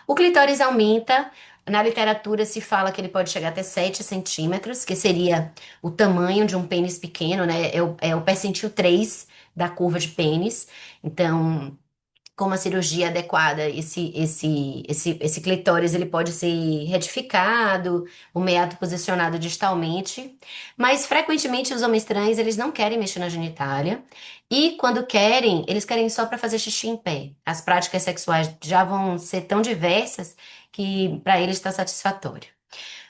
O clitóris aumenta. Na literatura se fala que ele pode chegar até 7 centímetros, que seria o tamanho de um pênis pequeno, né? É o percentil 3 da curva de pênis. Então, com uma cirurgia adequada, esse clitóris ele pode ser retificado, o meato posicionado distalmente, mas frequentemente os homens trans eles não querem mexer na genitália e quando querem, eles querem só para fazer xixi em pé. As práticas sexuais já vão ser tão diversas que para eles está satisfatório.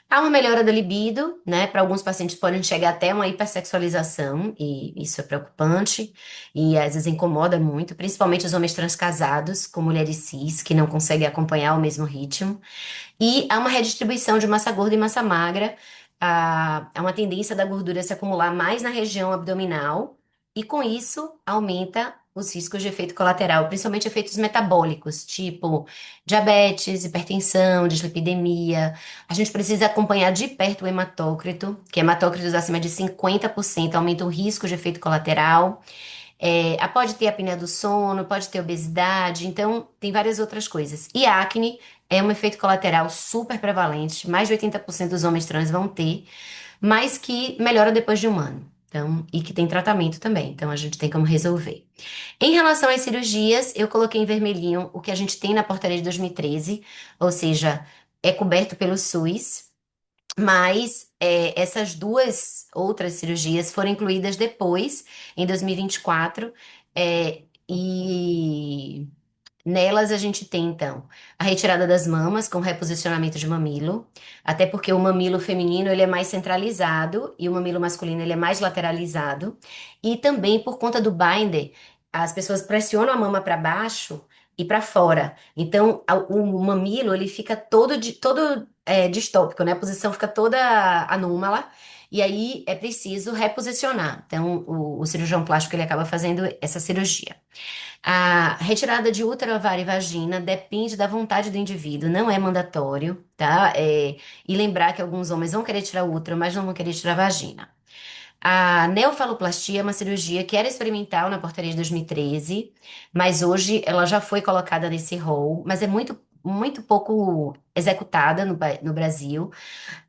Há uma melhora da libido, né? Para alguns pacientes podem chegar até uma hipersexualização, e isso é preocupante, e às vezes incomoda muito, principalmente os homens transcasados com mulheres cis, que não conseguem acompanhar o mesmo ritmo. E há uma redistribuição de massa gorda e massa magra, há uma tendência da gordura se acumular mais na região abdominal, e com isso aumenta os riscos de efeito colateral, principalmente efeitos metabólicos, tipo diabetes, hipertensão, dislipidemia. A gente precisa acompanhar de perto o hematócrito, que hematócritos acima de 50% aumenta o risco de efeito colateral. Pode ter apneia do sono, pode ter obesidade, então tem várias outras coisas. E acne é um efeito colateral super prevalente, mais de 80% dos homens trans vão ter, mas que melhora depois de um ano. Então, e que tem tratamento também, então a gente tem como resolver. Em relação às cirurgias, eu coloquei em vermelhinho o que a gente tem na portaria de 2013, ou seja, é coberto pelo SUS. Mas essas duas outras cirurgias foram incluídas depois, em 2024, e nelas a gente tem, então, a retirada das mamas com reposicionamento de mamilo, até porque o mamilo feminino ele é mais centralizado e o mamilo masculino ele é mais lateralizado, e também por conta do binder, as pessoas pressionam a mama para baixo e para fora. Então, o mamilo ele fica todo distópico, né? A posição fica toda anômala. E aí é preciso reposicionar. Então, o cirurgião plástico ele acaba fazendo essa cirurgia. A retirada de útero, ovário e vagina depende da vontade do indivíduo, não é mandatório, tá? E lembrar que alguns homens vão querer tirar o útero, mas não vão querer tirar a vagina. A neofaloplastia é uma cirurgia que era experimental na portaria de 2013, mas hoje ela já foi colocada nesse rol, mas é muito pouco executada no Brasil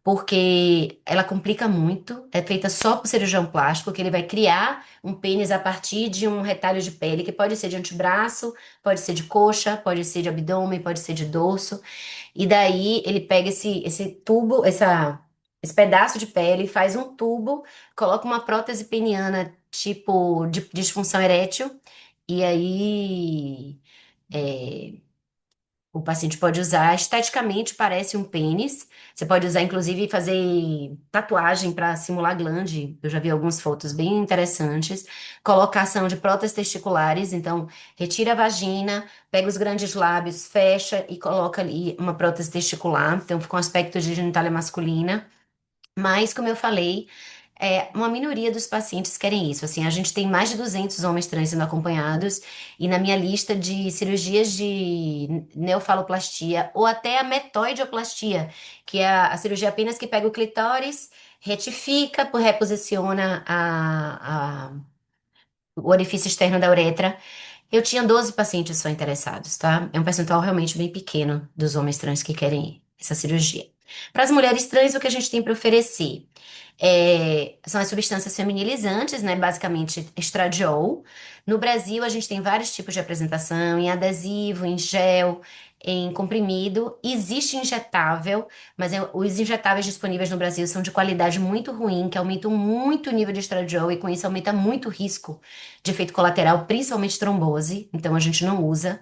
porque ela complica muito, é feita só por cirurgião plástico, que ele vai criar um pênis a partir de um retalho de pele, que pode ser de antebraço, pode ser de coxa, pode ser de abdômen, pode ser de dorso, e daí ele pega esse tubo, esse pedaço de pele, faz um tubo, coloca uma prótese peniana tipo de disfunção erétil, e aí o paciente pode usar, esteticamente parece um pênis. Você pode usar, inclusive, e fazer tatuagem para simular glande. Eu já vi algumas fotos bem interessantes. Colocação de próteses testiculares, então retira a vagina, pega os grandes lábios, fecha e coloca ali uma prótese testicular. Então fica um aspecto de genitália masculina. Mas, como eu falei, Uma minoria dos pacientes querem isso. Assim, a gente tem mais de 200 homens trans sendo acompanhados, e na minha lista de cirurgias de neofaloplastia ou até a metoidioplastia, que é a cirurgia apenas que pega o clitóris, retifica, reposiciona o orifício externo da uretra. Eu tinha 12 pacientes só interessados, tá? É um percentual realmente bem pequeno dos homens trans que querem essa cirurgia. Para as mulheres trans, o que a gente tem para oferecer são as substâncias feminilizantes, né? Basicamente, estradiol. No Brasil, a gente tem vários tipos de apresentação, em adesivo, em gel, em comprimido. Existe injetável, mas os injetáveis disponíveis no Brasil são de qualidade muito ruim, que aumentam muito o nível de estradiol e com isso aumenta muito o risco de efeito colateral, principalmente trombose, então a gente não usa.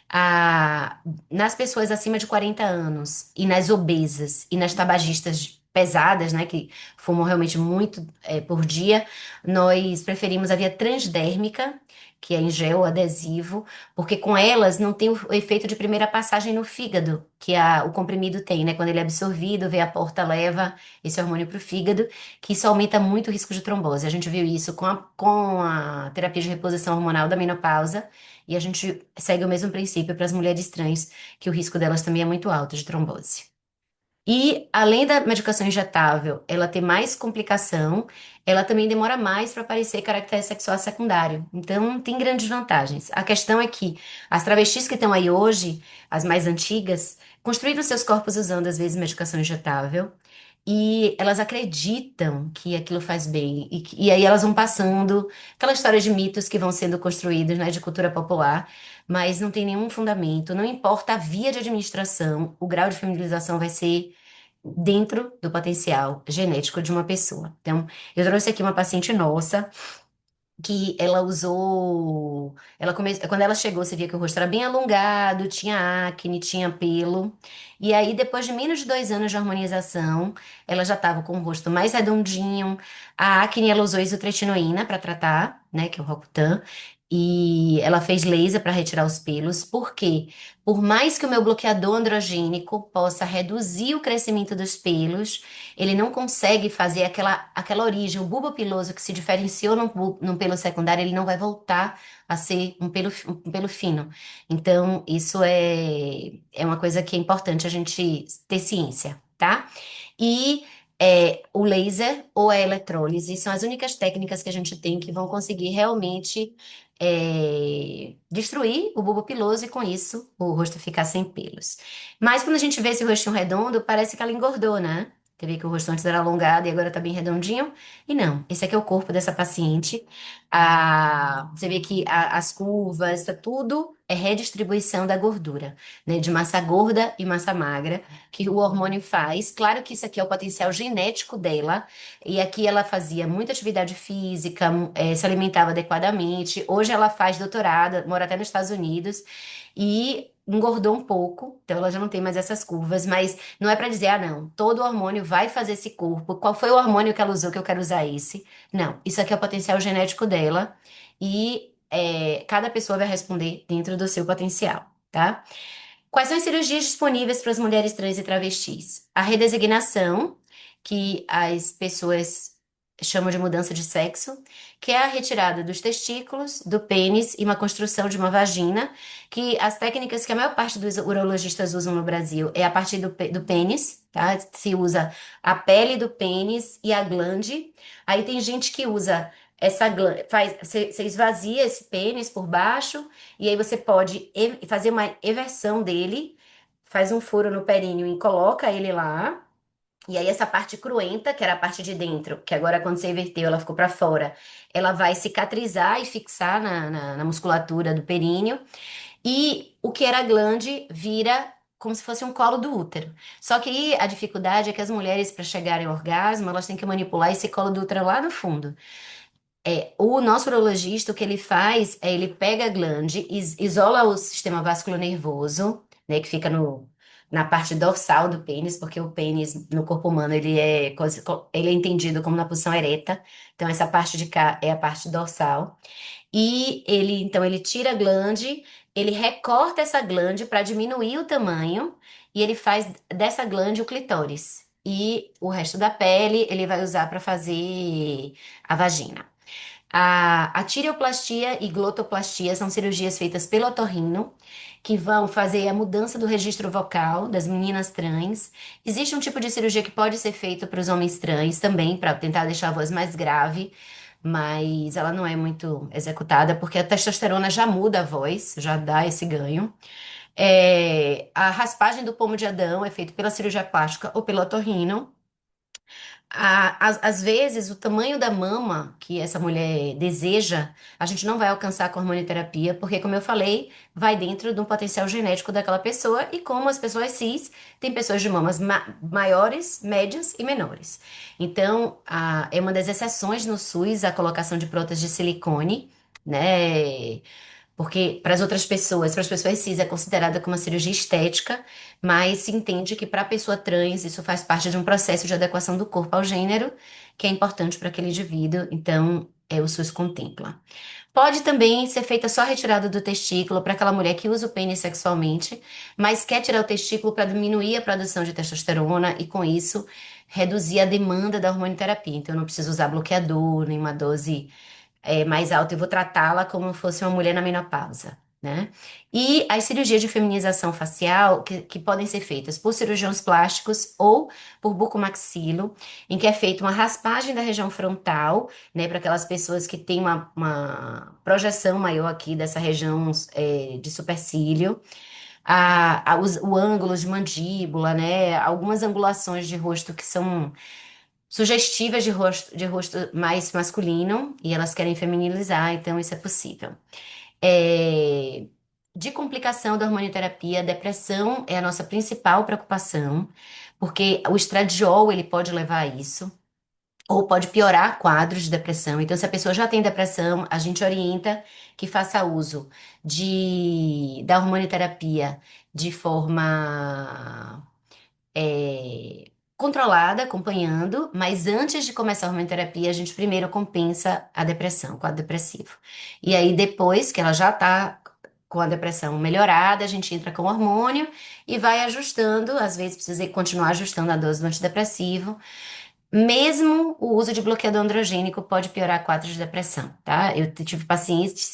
Ah, nas pessoas acima de 40 anos e nas obesas e nas tabagistas pesadas, né, que fumam realmente muito por dia, nós preferimos a via transdérmica, que é em gel adesivo, porque com elas não tem o efeito de primeira passagem no fígado, que o comprimido tem, né? Quando ele é absorvido, vê a porta, leva esse hormônio para o fígado, que isso aumenta muito o risco de trombose. A gente viu isso com a terapia de reposição hormonal da menopausa, e a gente segue o mesmo princípio para as mulheres trans, que o risco delas também é muito alto de trombose. E além da medicação injetável, ela ter mais complicação, ela também demora mais para aparecer caractere sexual secundário. Então, tem grandes vantagens. A questão é que as travestis que estão aí hoje, as mais antigas, construíram seus corpos usando às vezes medicação injetável. E elas acreditam que aquilo faz bem. E aí elas vão passando aquelas histórias de mitos que vão sendo construídos, né, de cultura popular, mas não tem nenhum fundamento. Não importa a via de administração, o grau de feminilização vai ser dentro do potencial genético de uma pessoa. Então, eu trouxe aqui uma paciente nossa que ela usou, quando ela chegou, você via que o rosto era bem alongado, tinha acne, tinha pelo, e aí depois de menos de 2 anos de harmonização, ela já estava com o rosto mais redondinho. A acne ela usou isotretinoína para tratar, né, que é o Rocutan, e ela fez laser para retirar os pelos. Por quê? Por mais que o meu bloqueador androgênico possa reduzir o crescimento dos pelos, ele não consegue fazer aquela origem, o bulbo piloso que se diferenciou num pelo secundário, ele não vai voltar a ser um pelo fino. Então, isso é uma coisa que é importante a gente ter ciência, tá? E o laser ou a eletrólise são as únicas técnicas que a gente tem que vão conseguir realmente destruir o bulbo piloso e com isso o rosto ficar sem pelos. Mas quando a gente vê esse rostinho redondo, parece que ela engordou, né? Você vê que o rosto antes era alongado e agora tá bem redondinho. E não, esse aqui é o corpo dessa paciente. Você vê que as curvas, tá tudo é redistribuição da gordura, né? De massa gorda e massa magra, que o hormônio faz. Claro que isso aqui é o potencial genético dela. E aqui ela fazia muita atividade física, se alimentava adequadamente. Hoje ela faz doutorado, mora até nos Estados Unidos. E engordou um pouco, então ela já não tem mais essas curvas, mas não é para dizer, ah, não, todo hormônio vai fazer esse corpo. Qual foi o hormônio que ela usou que eu quero usar esse? Não, isso aqui é o potencial genético dela e cada pessoa vai responder dentro do seu potencial, tá? Quais são as cirurgias disponíveis para as mulheres trans e travestis? A redesignação, que as pessoas chamam de mudança de sexo, que é a retirada dos testículos, do pênis e uma construção de uma vagina, que as técnicas que a maior parte dos urologistas usam no Brasil é a partir do pênis, tá? Se usa a pele do pênis e a glande. Aí tem gente que usa essa glande, você esvazia esse pênis por baixo e aí você pode fazer uma eversão dele, faz um furo no períneo e coloca ele lá. E aí essa parte cruenta, que era a parte de dentro, que agora quando você inverteu, ela ficou para fora, ela vai cicatrizar e fixar na musculatura do períneo. E o que era glande vira como se fosse um colo do útero. Só que aí a dificuldade é que as mulheres, para chegarem ao orgasmo, elas têm que manipular esse colo do útero lá no fundo. O nosso urologista, o que ele faz é ele pega a glande, isola o sistema vascular nervoso, né, que fica na parte dorsal do pênis, porque o pênis no corpo humano ele é entendido como na posição ereta. Então essa parte de cá é a parte dorsal. E então ele tira a glande, ele recorta essa glande para diminuir o tamanho e ele faz dessa glande o clitóris. e o resto da pele ele vai usar para fazer a vagina. A tireoplastia e glotoplastia são cirurgias feitas pelo otorrino, que vão fazer a mudança do registro vocal das meninas trans. Existe um tipo de cirurgia que pode ser feito para os homens trans também, para tentar deixar a voz mais grave, mas ela não é muito executada, porque a testosterona já muda a voz, já dá esse ganho. A raspagem do pomo de Adão é feita pela cirurgia plástica ou pelo otorrino. Às vezes, o tamanho da mama que essa mulher deseja, a gente não vai alcançar com a hormonioterapia, porque, como eu falei, vai dentro de um potencial genético daquela pessoa, e como as pessoas cis, tem pessoas de mamas maiores, médias e menores. Então, é uma das exceções no SUS a colocação de prótese de silicone, né? Porque para as pessoas cis é considerada como uma cirurgia estética, mas se entende que para a pessoa trans isso faz parte de um processo de adequação do corpo ao gênero, que é importante para aquele indivíduo, então o SUS contempla. Pode também ser feita só a retirada do testículo para aquela mulher que usa o pênis sexualmente, mas quer tirar o testículo para diminuir a produção de testosterona e com isso reduzir a demanda da hormonioterapia. Então eu não preciso usar bloqueador, nenhuma dose mais alta, eu vou tratá-la como se fosse uma mulher na menopausa, né? E as cirurgias de feminização facial, que podem ser feitas por cirurgiões plásticos ou por bucomaxilo, em que é feita uma raspagem da região frontal, né, para aquelas pessoas que têm uma projeção maior aqui dessa região de supercílio. O ângulo de mandíbula, né? Algumas angulações de rosto que são sugestivas de rosto mais masculino e elas querem feminilizar, então isso é possível. É, de complicação da hormonioterapia, a depressão é a nossa principal preocupação, porque o estradiol ele pode levar a isso, ou pode piorar quadros de depressão. Então, se a pessoa já tem depressão, a gente orienta que faça uso da hormonioterapia de forma controlada, acompanhando, mas antes de começar a hormonioterapia, a gente primeiro compensa a depressão, o quadro depressivo. E aí, depois que ela já tá com a depressão melhorada, a gente entra com o hormônio e vai ajustando, às vezes precisa continuar ajustando a dose do antidepressivo. Mesmo o uso de bloqueador androgênico pode piorar quadros de depressão, tá? Eu tive pacientes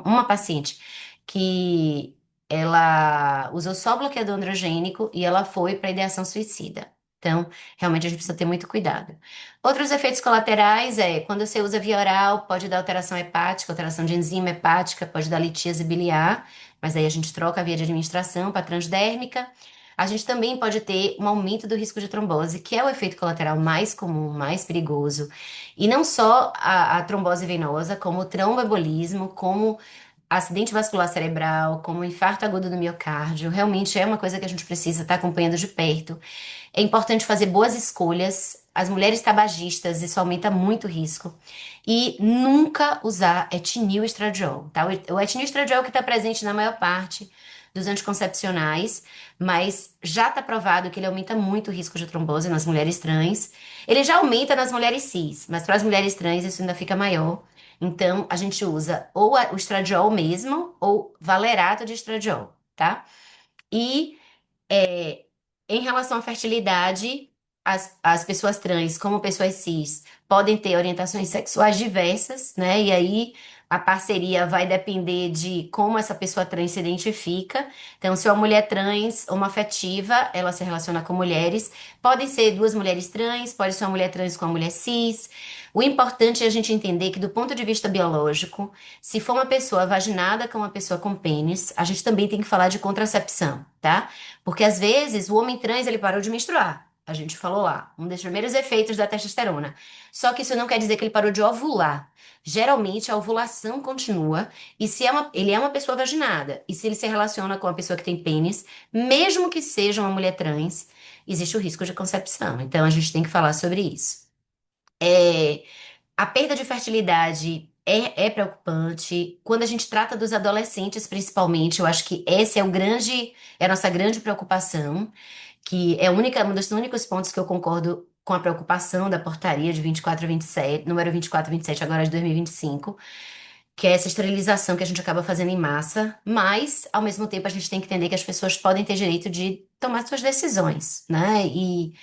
uma paciente que ela usou só bloqueador androgênico e ela foi para ideação suicida. Então, realmente a gente precisa ter muito cuidado. Outros efeitos colaterais quando você usa via oral, pode dar alteração hepática, alteração de enzima hepática, pode dar litíase biliar, mas aí a gente troca a via de administração para transdérmica. A gente também pode ter um aumento do risco de trombose, que é o efeito colateral mais comum, mais perigoso. E não só a trombose venosa, como o tromboembolismo, como acidente vascular cerebral, como infarto agudo do miocárdio. Realmente é uma coisa que a gente precisa estar acompanhando de perto. É importante fazer boas escolhas. As mulheres tabagistas, isso aumenta muito o risco. E nunca usar etinil estradiol, tá? O etinil estradiol que está presente na maior parte dos anticoncepcionais, mas já está provado que ele aumenta muito o risco de trombose nas mulheres trans. Ele já aumenta nas mulheres cis, mas para as mulheres trans isso ainda fica maior. Então a gente usa ou o estradiol mesmo ou valerato de estradiol, tá? E é, em relação à fertilidade, as pessoas trans, como pessoas cis, podem ter orientações sexuais diversas, né? E aí a parceria vai depender de como essa pessoa trans se identifica. Então, se é uma mulher trans homoafetiva, ela se relaciona com mulheres. Podem ser duas mulheres trans, pode ser uma mulher trans com uma mulher cis. O importante é a gente entender que, do ponto de vista biológico, se for uma pessoa vaginada com uma pessoa com pênis, a gente também tem que falar de contracepção, tá? Porque às vezes o homem trans ele parou de menstruar. A gente falou lá, um dos primeiros efeitos da testosterona. Só que isso não quer dizer que ele parou de ovular. Geralmente a ovulação continua, e se ele é uma pessoa vaginada, e se ele se relaciona com uma pessoa que tem pênis, mesmo que seja uma mulher trans, existe o risco de concepção. Então a gente tem que falar sobre isso. É, a perda de fertilidade é preocupante. Quando a gente trata dos adolescentes, principalmente, eu acho que esse é a nossa grande preocupação, que é um dos únicos pontos que eu concordo com a preocupação da portaria de 24 a 27, número 24 a 27, agora de 2025, que é essa esterilização que a gente acaba fazendo em massa, mas, ao mesmo tempo, a gente tem que entender que as pessoas podem ter direito de tomar suas decisões, né? E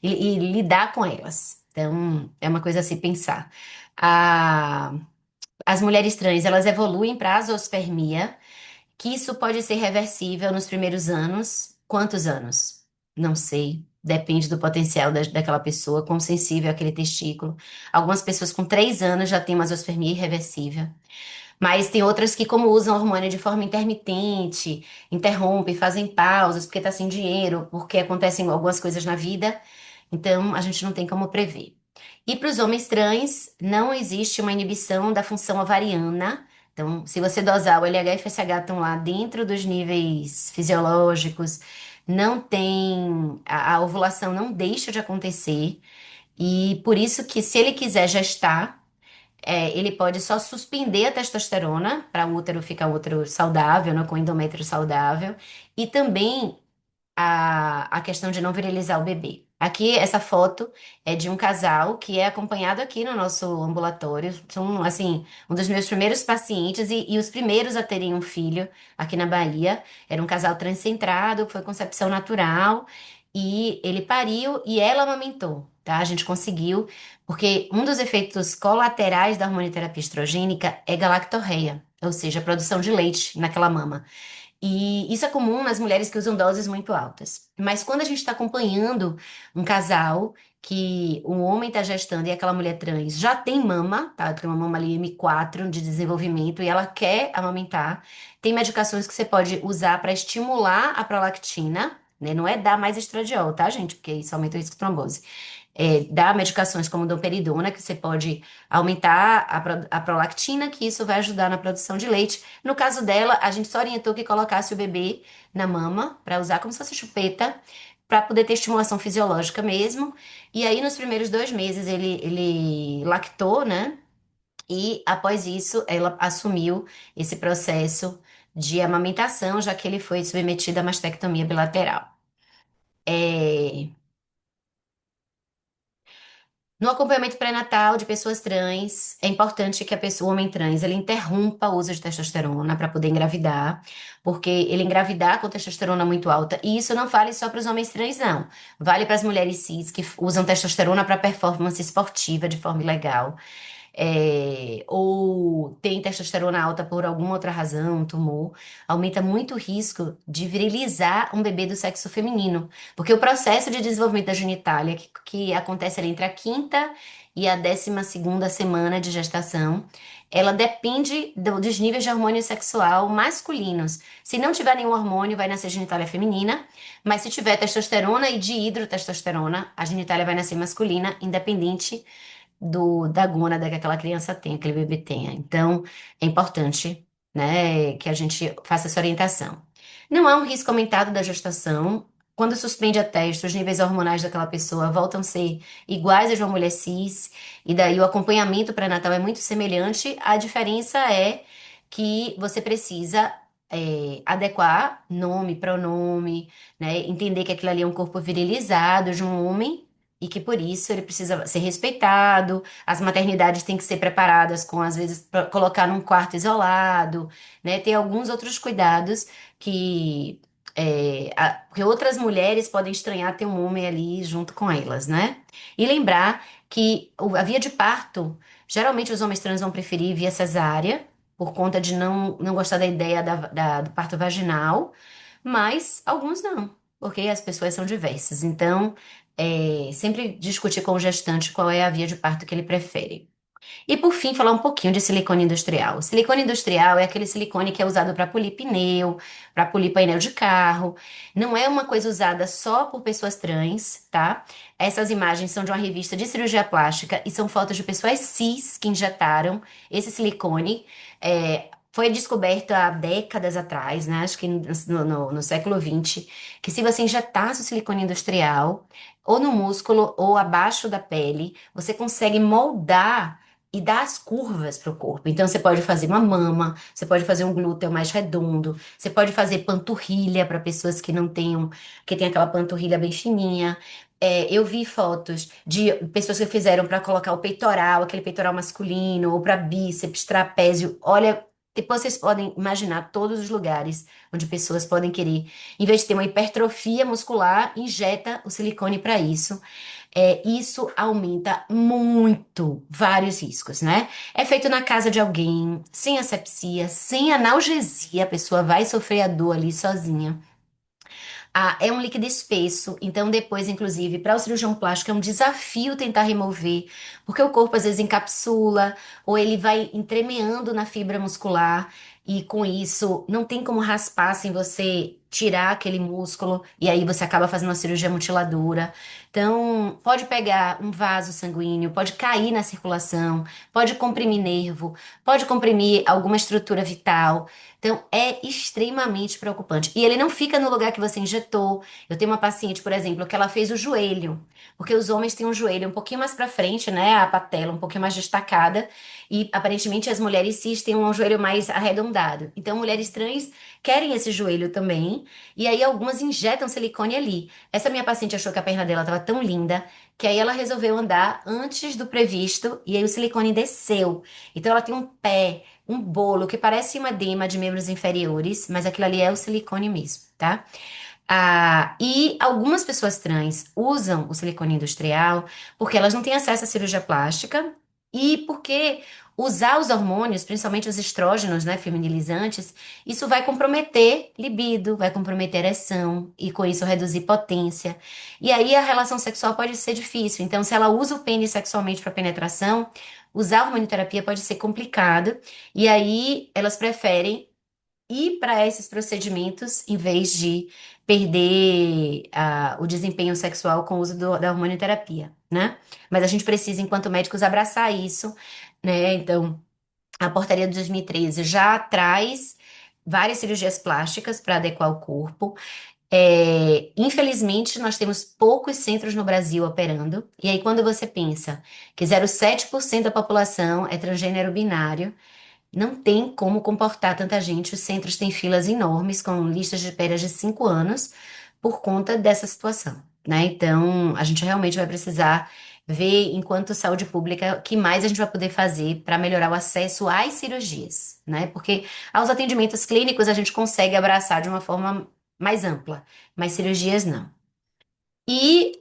lidar com elas. Então, é uma coisa a se pensar. A- as mulheres trans, elas evoluem para a zoospermia, que isso pode ser reversível nos primeiros anos. Quantos anos? Não sei. Depende do potencial daquela pessoa, quão sensível é aquele testículo. Algumas pessoas com 3 anos já têm uma zoospermia irreversível. Mas tem outras que, como usam hormônio de forma intermitente, interrompem, fazem pausas porque tá sem dinheiro, porque acontecem algumas coisas na vida. Então, a gente não tem como prever. E para os homens trans, não existe uma inibição da função ovariana. Então, se você dosar o LH e FSH estão lá dentro dos níveis fisiológicos, não tem, a ovulação não deixa de acontecer. E por isso que se ele quiser gestar, ele pode só suspender a testosterona para o útero ficar um útero saudável, né, com endométrio saudável, e também a questão de não virilizar o bebê. Aqui, essa foto é de um casal que é acompanhado aqui no nosso ambulatório. São, assim, um dos meus primeiros pacientes e os primeiros a terem um filho aqui na Bahia. Era um casal transcentrado, foi concepção natural e ele pariu e ela amamentou, tá? A gente conseguiu, porque um dos efeitos colaterais da hormonioterapia estrogênica é galactorreia, ou seja, a produção de leite naquela mama. E isso é comum nas mulheres que usam doses muito altas. Mas quando a gente está acompanhando um casal que um homem está gestando e aquela mulher trans já tem mama, tá? Tem uma mama ali M4 de desenvolvimento e ela quer amamentar, tem medicações que você pode usar para estimular a prolactina, né? Não é dar mais estradiol, tá, gente? Porque isso aumenta o risco de trombose. Dá medicações como domperidona, que você pode aumentar a prolactina, que isso vai ajudar na produção de leite. No caso dela, a gente só orientou que colocasse o bebê na mama, para usar como se fosse chupeta, para poder ter estimulação fisiológica mesmo. E aí, nos primeiros 2 meses, ele lactou, né? E após isso, ela assumiu esse processo de amamentação, já que ele foi submetido à mastectomia bilateral. É, No acompanhamento pré-natal de pessoas trans, é importante que a pessoa, o homem trans, ele interrompa o uso de testosterona para poder engravidar, porque ele engravidar com testosterona muito alta, e isso não vale só para os homens trans, não. Vale para as mulheres cis que usam testosterona para performance esportiva de forma ilegal ou tem testosterona alta por alguma outra razão, um tumor, aumenta muito o risco de virilizar um bebê do sexo feminino. Porque o processo de desenvolvimento da genitália, que acontece ali entre a quinta e a 12ª semana de gestação, ela depende dos níveis de hormônio sexual masculinos. Se não tiver nenhum hormônio, vai nascer genitália feminina, mas se tiver testosterona e dihidrotestosterona, a genitália vai nascer masculina, independente da gônada que aquela criança tem, aquele bebê tenha. Então, é importante, né, que a gente faça essa orientação. Não há um risco aumentado da gestação. Quando suspende a testa, os níveis hormonais daquela pessoa voltam a ser iguais aos de uma mulher cis, e daí o acompanhamento pré-natal é muito semelhante. A diferença é que você precisa adequar nome, pronome, né, entender que aquilo ali é um corpo virilizado de um homem e que por isso ele precisa ser respeitado. As maternidades têm que ser preparadas com, às vezes, colocar num quarto isolado, né? Tem alguns outros cuidados que, que outras mulheres podem estranhar ter um homem ali junto com elas, né? E lembrar que a via de parto, geralmente os homens trans vão preferir via cesárea, por conta de não gostar da ideia do parto vaginal, mas alguns não, porque as pessoas são diversas. Então, sempre discutir com o gestante qual é a via de parto que ele prefere. E por fim, falar um pouquinho de silicone industrial. O silicone industrial é aquele silicone que é usado para polir pneu, para polir painel de carro. Não é uma coisa usada só por pessoas trans, tá? Essas imagens são de uma revista de cirurgia plástica e são fotos de pessoas cis que injetaram esse silicone. Foi descoberto há décadas atrás, né? Acho que no século XX, que se você injetasse o silicone industrial, ou no músculo ou abaixo da pele, você consegue moldar e dar as curvas para o corpo. Então, você pode fazer uma mama, você pode fazer um glúteo mais redondo, você pode fazer panturrilha para pessoas que não tenham, que tem aquela panturrilha bem fininha. Eu vi fotos de pessoas que fizeram para colocar o peitoral, aquele peitoral masculino, ou para bíceps, trapézio. Olha, Tipo, vocês podem imaginar todos os lugares onde pessoas podem querer, em vez de ter uma hipertrofia muscular, injeta o silicone para isso. Isso aumenta muito vários riscos, né? É feito na casa de alguém, sem asepsia, sem analgesia, a pessoa vai sofrer a dor ali sozinha. É um líquido espesso, então depois, inclusive, para o cirurgião plástico é um desafio tentar remover, porque o corpo às vezes encapsula ou ele vai entremeando na fibra muscular e com isso não tem como raspar sem você tirar aquele músculo e aí você acaba fazendo uma cirurgia mutiladora. Então, pode pegar um vaso sanguíneo, pode cair na circulação, pode comprimir nervo, pode comprimir alguma estrutura vital. Então, é extremamente preocupante. E ele não fica no lugar que você injetou. Eu tenho uma paciente, por exemplo, que ela fez o joelho, porque os homens têm um joelho um pouquinho mais para frente, né? A patela um pouquinho mais destacada, e aparentemente as mulheres cis têm um joelho mais arredondado. Então, mulheres trans querem esse joelho também, e aí algumas injetam silicone ali. Essa minha paciente achou que a perna dela estava tão linda que aí ela resolveu andar antes do previsto, e aí o silicone desceu. Então, ela tem um pé um bolo que parece uma edema de membros inferiores, mas aquilo ali é o silicone mesmo, tá? E algumas pessoas trans usam o silicone industrial porque elas não têm acesso à cirurgia plástica e porque usar os hormônios, principalmente os estrógenos, né, feminilizantes, isso vai comprometer libido, vai comprometer ereção e com isso reduzir potência. E aí a relação sexual pode ser difícil. Então, se ela usa o pênis sexualmente para penetração, usar a hormonioterapia pode ser complicado. E aí elas preferem ir para esses procedimentos em vez de perder o desempenho sexual com o uso da hormonioterapia, né? Mas a gente precisa, enquanto médicos, abraçar isso, né? Então, a portaria de 2013 já traz várias cirurgias plásticas para adequar o corpo. Infelizmente, nós temos poucos centros no Brasil operando. E aí, quando você pensa que 0,7% da população é transgênero binário, não tem como comportar tanta gente. Os centros têm filas enormes, com listas de espera de 5 anos, por conta dessa situação, né? Então, a gente realmente vai precisar ver, enquanto saúde pública, o que mais a gente vai poder fazer para melhorar o acesso às cirurgias, né? Porque aos atendimentos clínicos a gente consegue abraçar de uma forma mais ampla, mas cirurgias não. E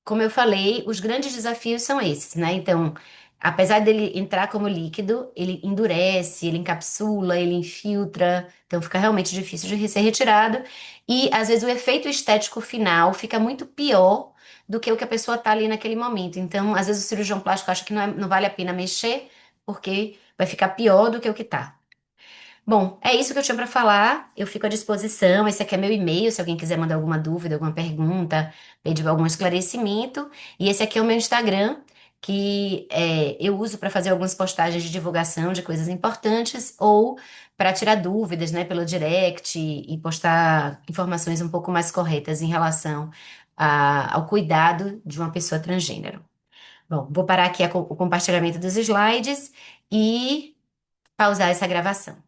como eu falei, os grandes desafios são esses, né? Então, apesar dele entrar como líquido, ele endurece, ele encapsula, ele infiltra, então fica realmente difícil de ser retirado. E às vezes o efeito estético final fica muito pior do que o que a pessoa tá ali naquele momento. Então, às vezes o cirurgião plástico acha que não vale a pena mexer, porque vai ficar pior do que o que tá. Bom, é isso que eu tinha para falar. Eu fico à disposição. Esse aqui é meu e-mail, se alguém quiser mandar alguma dúvida, alguma pergunta, pedir algum esclarecimento. E esse aqui é o meu Instagram, que eu uso para fazer algumas postagens de divulgação de coisas importantes ou para tirar dúvidas, né, pelo direct e postar informações um pouco mais corretas em relação ao cuidado de uma pessoa transgênero. Bom, vou parar aqui o compartilhamento dos slides e pausar essa gravação.